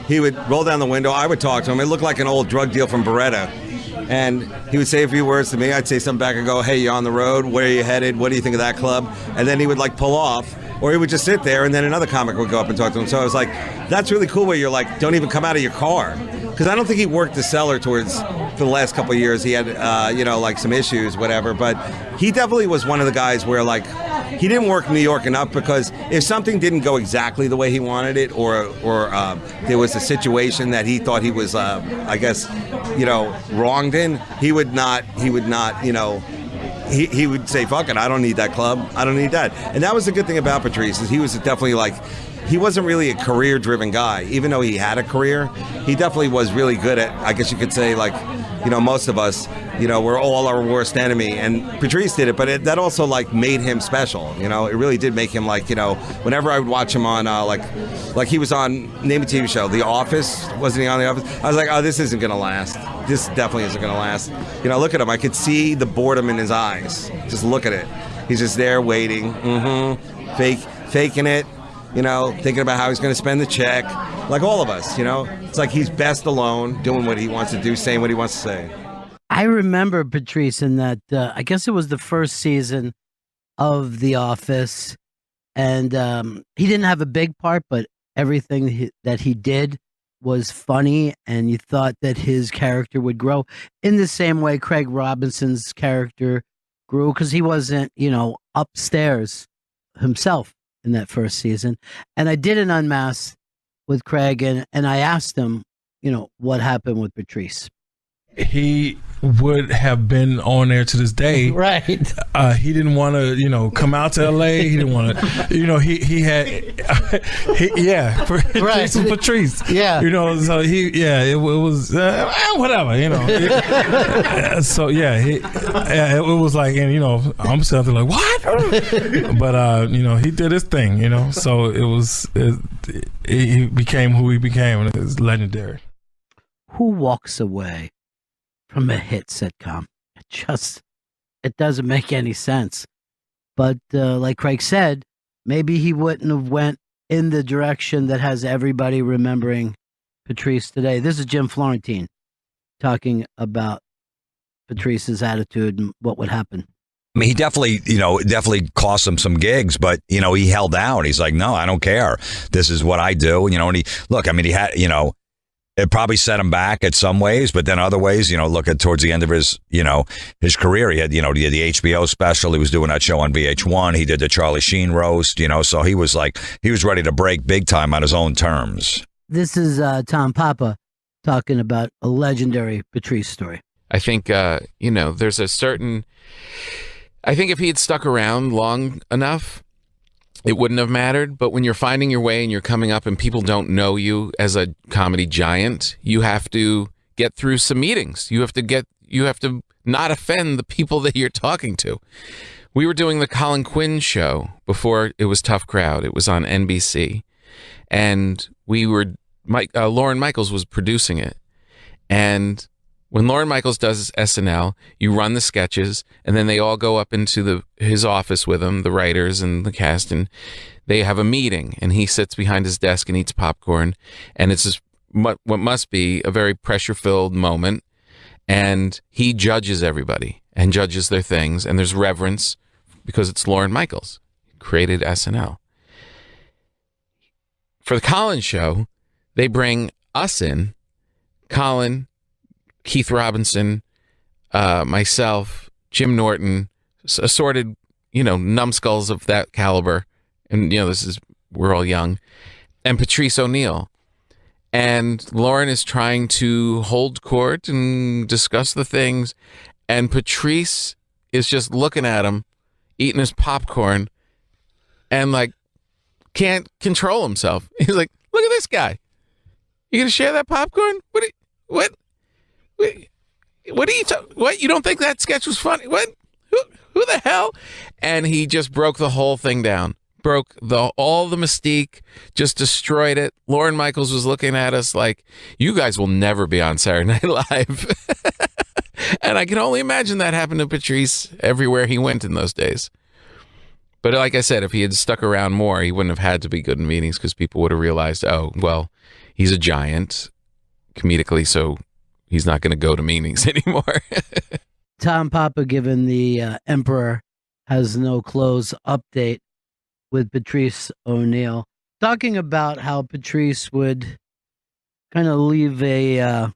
He would roll down the window. I would talk to him. It looked like an old drug deal from Beretta. And he would say a few words to me. I'd say something back and go, hey, you on the road? Where are you headed? What do you think of that club? And then he would pull off. Or he would just sit there and then another comic would go up and talk to him. So I was like, that's really cool where you're like, don't even come out of your car. Because I don't think he worked the cellar for the last couple of years. He had, some issues, whatever. But he definitely was one of the guys where, he didn't work New York enough because if something didn't go exactly the way he wanted it or there was a situation that he thought he was, wronged in, he would not, he would say, fuck it, I don't need that club. I don't need that. And that was the good thing about Patrice is he was definitely he wasn't really a career-driven guy. Even though he had a career, he definitely was really good at, I guess you could say, most of us, we're all our worst enemy. And Patrice did it, but that also, made him special. It really did make him, whenever I would watch him on, he was on, name a TV show, The Office. Wasn't he on The Office? I was like, oh, this isn't going to last. This definitely isn't going to last. Look at him. I could see the boredom in his eyes. Just look at it. He's just there waiting, faking it. Thinking about how he's going to spend the check, like all of us, It's like he's best alone, doing what he wants to do, saying what he wants to say. I remember Patrice in that, I guess it was the first season of The Office, and he didn't have a big part, but everything that he did was funny, and you thought that his character would grow in the same way Craig Robinson's character grew, because he wasn't, upstairs himself in that first season. And I did an Unmasked with Craig, and I asked him, what happened with Patrice. He would have been on there to this day. Right. He didn't want to, come out to LA. He didn't want to, he had, Patrice. Yeah. So it was, whatever, so it was like, and, I'm something like, what? But, he did his thing, so he became who he became, and it's legendary. Who walks away from a hit sitcom? It doesn't make any sense. But like Craig said, maybe he wouldn't have went in the direction that has everybody remembering Patrice today. This is Jim Florentine talking about Patrice's attitude and what would happen. I mean, he definitely cost him some gigs, but, he held out. He's like, no, I don't care. This is what I do. And he had, it probably set him back at some ways, but then other ways, look at towards the end of his career, he had the HBO special. He was doing that show on VH1. He did the Charlie Sheen roast, so he was ready to break big time on his own terms. This is Tom Papa talking about a legendary Patrice story. I think, there's a certain. I think if he had stuck around long enough, it wouldn't have mattered. But when you're finding your way and you're coming up and people don't know you as a comedy giant, you have to get through some meetings. You have to not offend the people that you're talking to. We were doing the Colin Quinn show before it was Tough Crowd. It was on NBC. And Lorne Michaels was producing it. And when Lorne Michaels does SNL, you run the sketches, and then they all go up into his office with him, the writers and the cast, and they have a meeting, and he sits behind his desk and eats popcorn, and it's just what must be a very pressure-filled moment, and he judges everybody and judges their things, and there's reverence because it's Lorne Michaels, who created SNL. For the Colin show, they bring us in, Colin, Keith Robinson, myself, Jim Norton, assorted, numbskulls of that caliber. And, we're all young. And Patrice O'Neill. And Lauren is trying to hold court and discuss the things. And Patrice is just looking at him, eating his popcorn, and can't control himself. He's like, look at this guy. You gonna share that popcorn? What are you what? You don't think that sketch was funny? What? Who the hell? And he just broke the whole thing down. Broke all the mystique, just destroyed it. Lorne Michaels was looking at us like, you guys will never be on Saturday Night Live. And I can only imagine that happened to Patrice everywhere he went in those days. But like I said, if he had stuck around more, he wouldn't have had to be good in meetings because people would have realized, oh, well, he's a giant comedically, so he's not going to go to meetings anymore. Tom Papa giving the Emperor Has No Clothes update with Patrice O'Neill, talking about how Patrice would kind of leave a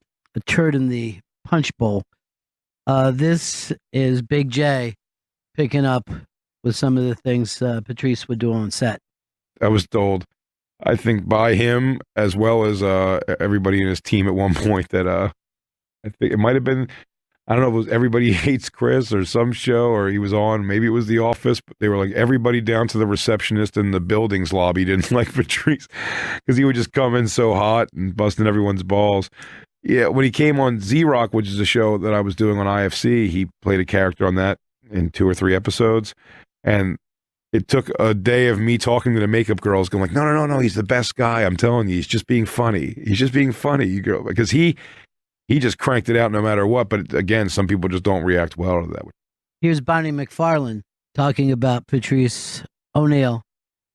turd in the punch bowl. This is Big J picking up with some of the things Patrice would do on set. I was told, I think by him as well as everybody in his team at one point that I think it might have been, I don't know if it was Everybody Hates Chris or some show, or he was on, maybe it was The Office, but they were like, everybody down to the receptionist in the building's lobby didn't like Patrice because he would just come in so hot and busting everyone's balls. Yeah, when he came on Z-Rock, which is a show that I was doing on IFC, he played a character on that in 2 or 3 episodes. And it took a day of me talking to the makeup girls going like, no, he's the best guy. I'm telling you, he's just being funny. He's just being funny, you girl. Because he just cranked it out no matter what. But again, some people just don't react well to that. Here's Bonnie McFarlane talking about Patrice O'Neill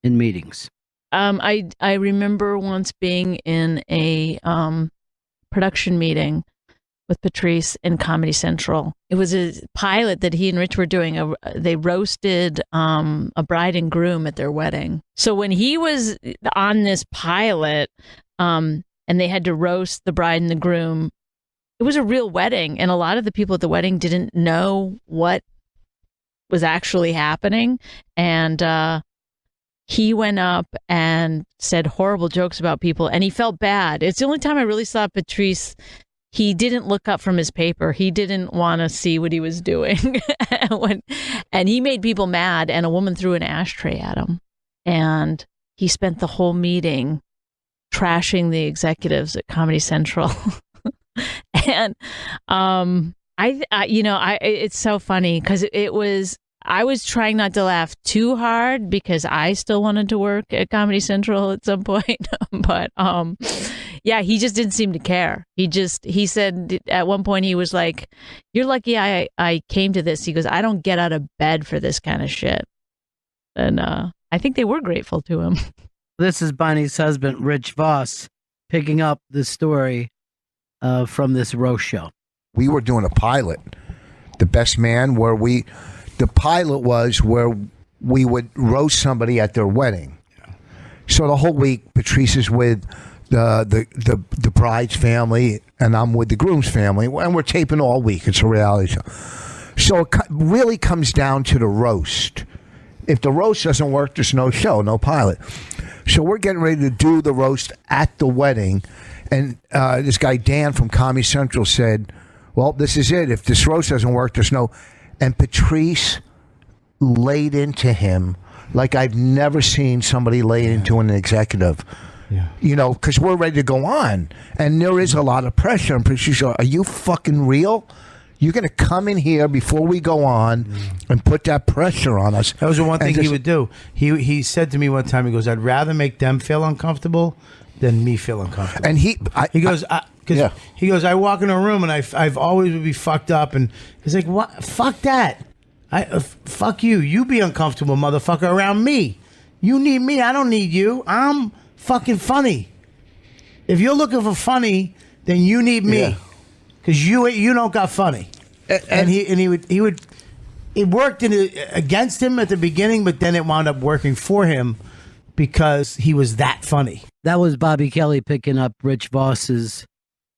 in meetings. I remember once being in a production meeting with Patrice in Comedy Central. It was a pilot that he and Rich were doing. They roasted a bride and groom at their wedding. So when he was on this pilot and they had to roast the bride and the groom, it was a real wedding. And a lot of the people at the wedding didn't know what was actually happening. And he went up and said horrible jokes about people, and he felt bad. It's the only time I really saw Patrice. He didn't look up from his paper. He didn't want to see what he was doing. And he made people mad, and a woman threw an ashtray at him. And he spent the whole meeting trashing the executives at Comedy Central. And it's so funny because I was trying not to laugh too hard because I still wanted to work at Comedy Central at some point. But yeah, he just didn't seem to care. He said at one point, he was like, "You're lucky I came to this." He goes, "I don't get out of bed for this kind of shit." And I think they were grateful to him. This is Bonnie's husband, Rich Voss, picking up the story from this roast show. We were doing a pilot, The Best Man, where the pilot was where we would roast somebody at their wedding. So the whole week, Patrice is with the bride's family, and I'm with the groom's family, and we're taping all week. It's a reality show. So it really comes down to the roast. If the roast doesn't work, there's no show, no pilot. So we're getting ready to do the roast at the wedding, and this guy Dan from Comedy Central said, well, this is it. If this roast doesn't work, there's no. And Patrice laid into him like I've never seen somebody lay into an executive. Yeah. You know, because we're ready to go on. And there is a lot of pressure. And Patrice, are you fucking real? You're going to come in here before we go on and put that pressure on us. That was the one thing he would do. He said to me one time, he goes, I'd rather make them feel uncomfortable than me feel uncomfortable. And he goes, I walk in a room and I've always would be fucked up. And he's like, what? Fuck that. Fuck you. You be uncomfortable, motherfucker, around me. You need me. I don't need you. I'm fucking funny. If you're looking for funny, then you need me. Because you don't got funny. And he would it worked against him at the beginning, but then it wound up working for him because he was that funny. That was Bobby Kelly picking up Rich Voss's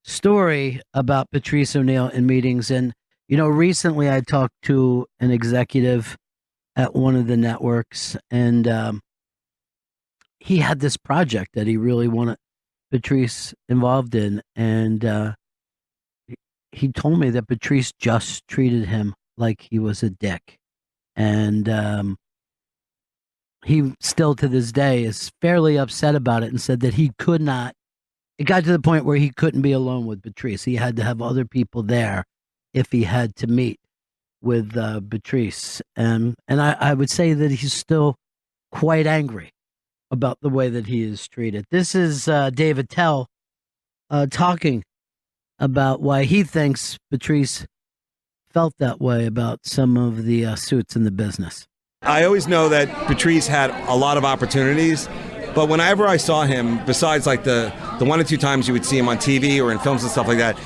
story about Patrice O'Neal in meetings. And, you know, recently I talked to an executive at one of the networks, and he had this project that he really wanted Patrice involved in. And he told me that Patrice just treated him like he was a dick. And he still to this day is fairly upset about it and said that he could not. It got to the point where he couldn't be alone with Patrice. He had to have other people there if he had to meet with Patrice. And I would say that he's still quite angry about the way that he is treated. This is David Tell talking about why he thinks Patrice felt that way about some of the suits in the business. I always know that Patrice had a lot of opportunities, but whenever I saw him, besides like the one or two times you would see him on TV or in films and stuff like that,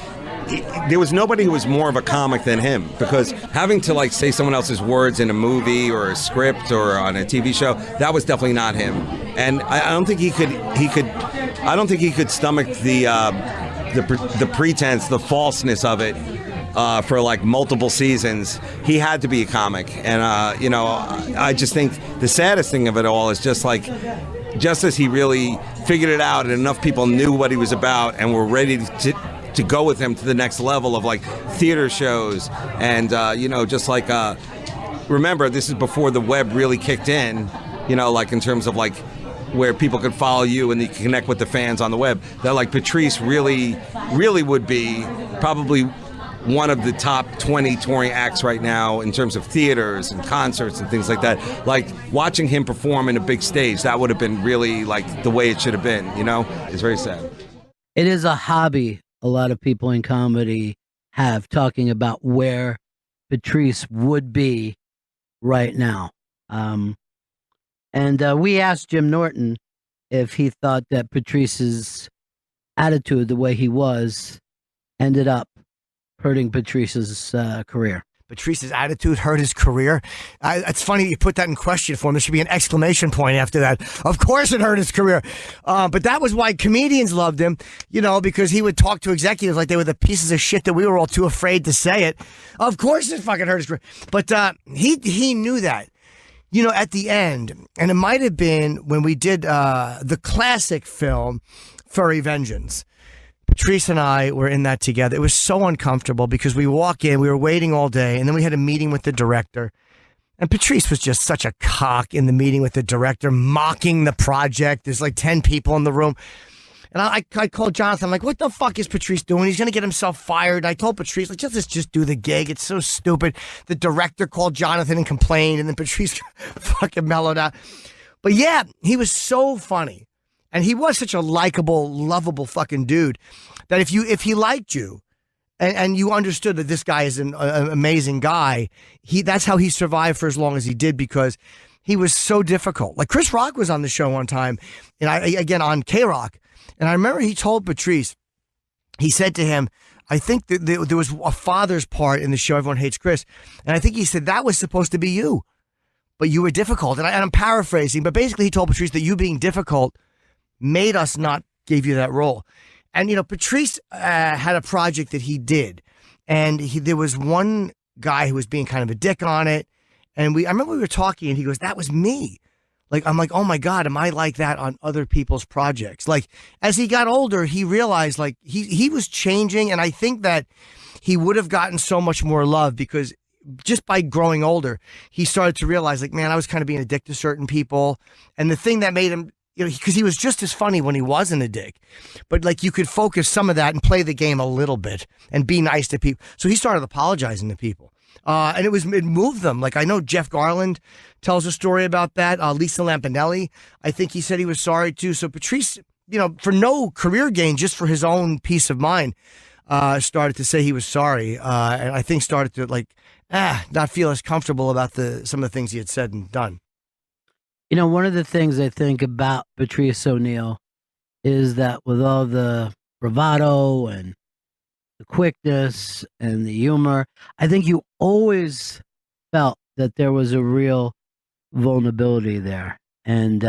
there was nobody who was more of a comic than him, because having to like say someone else's words in a movie or a script or on a TV show, that was definitely not him. And I don't think he could stomach the pretense, the falseness of it for like multiple seasons. He had to be a comic. And, you know, I just think the saddest thing of it all is just as he really figured it out and enough people knew what he was about and were ready to go with him to the next level of like theater shows. And, you know, just like, remember, this is before the web really kicked in, you know, like in terms of like, where people could follow you and you can connect with the fans on the web. That like Patrice really would be probably one of the top 20 touring acts right now in terms of theaters and concerts and things like that. Like watching him perform in a big stage, that would have been really like the way it should have been, you know? It's very sad. It is a hobby a lot of people in comedy have, talking about where Patrice would be right now. And we asked Jim Norton if he thought that Patrice's attitude, the way he was, ended up hurting Patrice's career. Patrice's attitude hurt his career. It's funny you put that in question for him. There should be an exclamation point after that. Of course it hurt his career. But that was why comedians loved him, you know, because he would talk to executives like they were the pieces of shit that we were all too afraid to say it. Of course it fucking hurt his career. But he knew that. You know, at the end, and it might have been when we did the classic film, Furry Vengeance. Patrice and I were in that together. It was so uncomfortable because we walk in, we were waiting all day, and then we had a meeting with the director. And Patrice was just such a cock in the meeting with the director, mocking the project. There's like 10 people in the room. And I called Jonathan. I'm like, what the fuck is Patrice doing? He's going to get himself fired. And I told Patrice, like, let's just do the gig. It's so stupid. The director called Jonathan and complained, and then Patrice fucking mellowed out. But yeah, he was so funny. And he was such a likable, lovable fucking dude that if he liked you and you understood that this guy is an amazing guy, that's how he survived for as long as he did, because he was so difficult. Like Chris Rock was on the show one time, and again on K-Rock. And I remember he told Patrice, he said to him, I think that there was a father's part in the show, Everyone Hates Chris. And I think he said that was supposed to be you, but you were difficult. And I'm paraphrasing, but basically he told Patrice that you being difficult made us not give you that role. And, you know, Patrice had a project that he did. And there was one guy who was being kind of a dick on it. And I remember we were talking and he goes, that was me. Like, I'm like, oh my God, am I like that on other people's projects? Like, as he got older, he realized like he was changing. And I think that he would have gotten so much more love because just by growing older, he started to realize like, man, I was kind of being a dick to certain people. And the thing that made him, because he was just as funny when he wasn't a dick, but like you could focus some of that and play the game a little bit and be nice to people. So he started apologizing to people. And it moved them. Like I know Jeff Garland tells a story about that. Lisa Lampanelli, I think he said he was sorry too. So Patrice, for no career gain, just for his own peace of mind, started to say he was sorry. And I think started to not feel as comfortable about some of the things he had said and done. One of the things I think about Patrice O'Neal is that with all the bravado and the quickness and the humor, I think you always felt that there was a real vulnerability there. And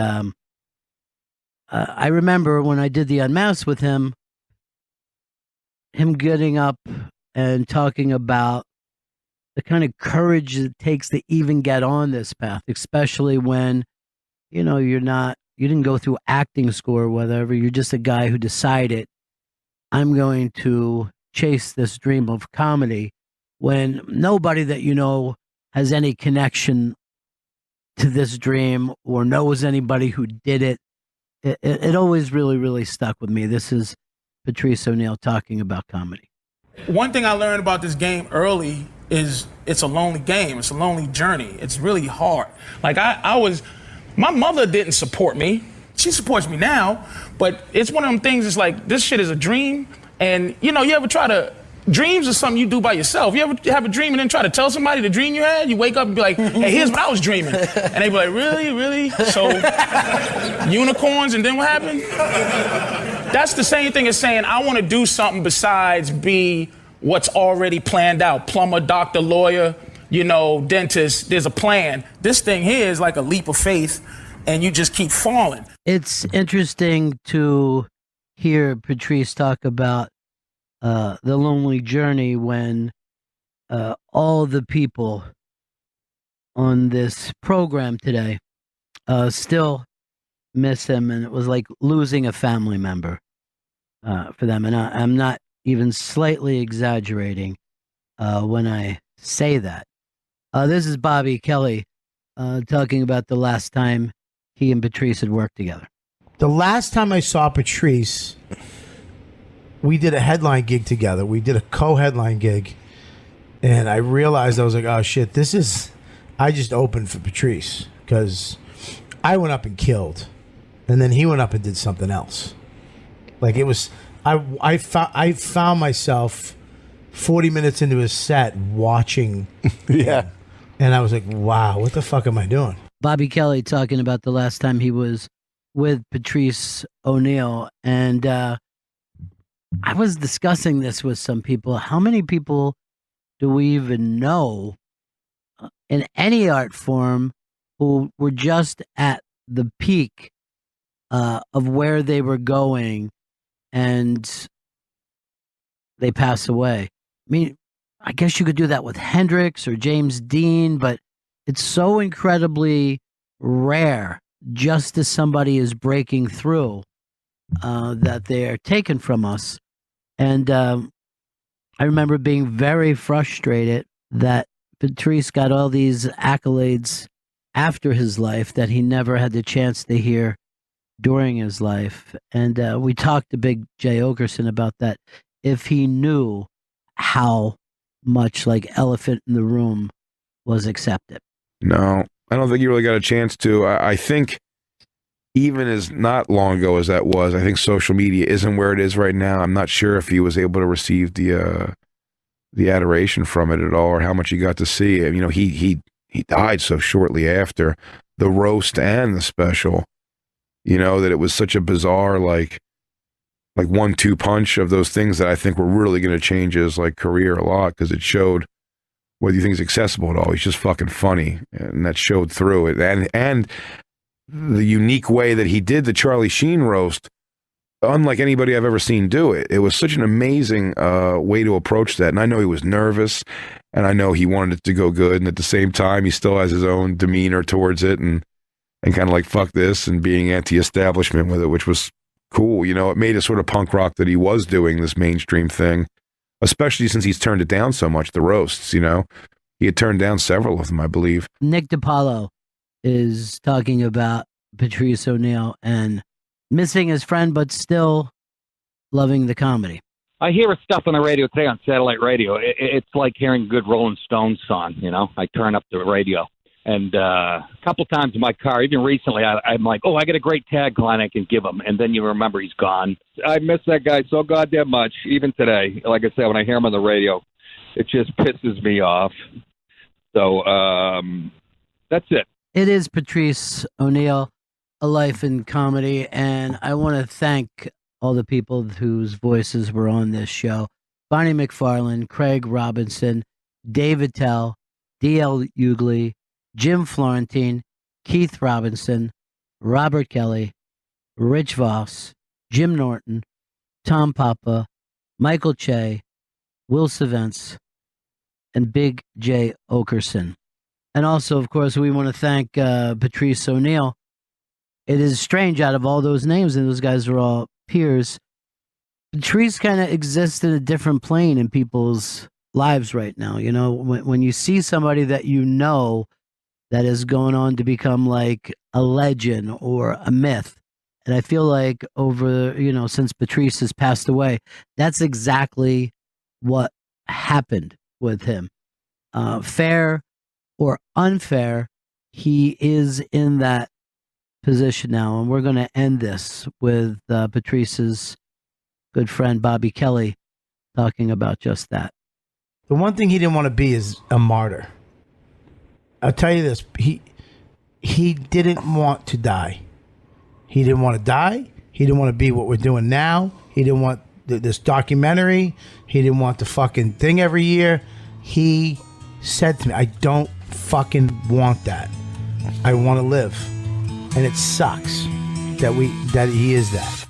I remember when I did the Unmasked with him getting up and talking about the kind of courage it takes to even get on this path, especially when, you didn't go through acting school or whatever. You're just a guy who decided, I'm going to chase this dream of comedy, when nobody that has any connection to this dream or knows anybody who did it. It always really, really stuck with me. This is Patrice O'Neal talking about comedy. One thing I learned about this game early is it's a lonely game. It's a lonely journey. It's really hard. Like my mother didn't support me. She supports me now, but it's one of them things. It's like, this shit is a dream. And you ever try to, dreams are something you do by yourself. You ever have a dream and then try to tell somebody the dream you had? You wake up and be like, hey, here's what I was dreaming. And they be like, really, really? So unicorns, and then what happened? That's the same thing as saying, I want to do something besides be what's already planned out. Plumber, doctor, lawyer, dentist, there's a plan. This thing here is like a leap of faith, and you just keep falling. It's interesting to hear Patrice talk about the lonely journey when all the people on this program today still miss him, and it was like losing a family member for them. And I'm not even slightly exaggerating when I say that. This is Bobby Kelly talking about the last time he and Patrice had worked together. The last time I saw Patrice, we did a headline gig together. We did a co-headline gig, and I realized, I was like, oh shit, I just opened for Patrice, because I went up and killed, and then he went up and did something else. Like it was, I found myself 40 minutes into his set watching him, and I was like, wow, what the fuck am I doing? Bobby Kelly talking about the last time he was with Patrice O'Neal, and I was discussing this with some people. How many people do we even know in any art form who were just at the peak of where they were going and they pass away? I mean, I guess you could do that with Hendrix or James Dean, but it's so incredibly rare just as somebody is breaking through that they're taken from us. And I remember being very frustrated that Patrice got all these accolades after his life that he never had the chance to hear during his life. And we talked to Big Jay Ogerson about that. If he knew how much like Elephant in the Room was accepted. No, I don't think you really got a chance to. I think even as not long ago as that was, I think social media isn't where it is right now. I'm not sure if he was able to receive the adoration from it at all, or how much he got to see it. He died so shortly after the roast and the special, that it was such a bizarre, like 1-2 punch of those things that I think were really going to change his career a lot, because it showed whether you think he's accessible at all. He's just fucking funny, and that showed through it. And the unique way that he did the Charlie Sheen roast, unlike anybody I've ever seen do it. It was such an amazing way to approach that. And I know he was nervous, and I know he wanted it to go good, and at the same time, he still has his own demeanor towards it. And and kind of like fuck this and being anti-establishment with it, which was cool. You know, it made it sort of punk rock that he was doing this mainstream thing, especially since he's turned it down so much, the roasts, you know. He had turned down several of them, I believe. Nick DiPaolo is talking about Patrice O'Neal and missing his friend, but still loving the comedy. I hear his stuff on the radio today on satellite radio. It's like hearing a good Rolling Stones song, you know. I turn up the radio. And a couple times in my car, even recently, I'm like, oh, I got a great tagline I can give him. And then you remember he's gone. I miss that guy so goddamn much, even today. Like I said, when I hear him on the radio, it just pisses me off. So that's it. It is Patrice O'Neal, A Life in Comedy. And I want to thank all the people whose voices were on this show. Bonnie McFarlane, Craig Robinson, David Tell, D.L. Hughley, Jim Florentine, Keith Robinson, Robert Kelly, Rich Voss, Jim Norton, Tom Papa, Michael Che, Will Savence, and Big J. Okerson. And also, of course, we want to thank Patrice O'Neal. It is strange, out of all those names, and those guys are all peers, Patrice kind of exists in a different plane in people's lives right now. You know, when you see somebody that you know that is going on to become like a legend or a myth. And I feel like over, you know, since Patrice has passed away, that's exactly what happened with him. Fair or unfair, he is in that position now. And we're going to end this with Patrice's good friend, Bobby Kelly, talking about just that. The one thing he didn't want to be is a martyr. I'll tell you this. He didn't want to die. He didn't want to die. He didn't want to be what we're doing now. He didn't want this documentary. He didn't want the fucking thing every year. He said to me, I don't fucking want that. I want to live. And it sucks that he is that.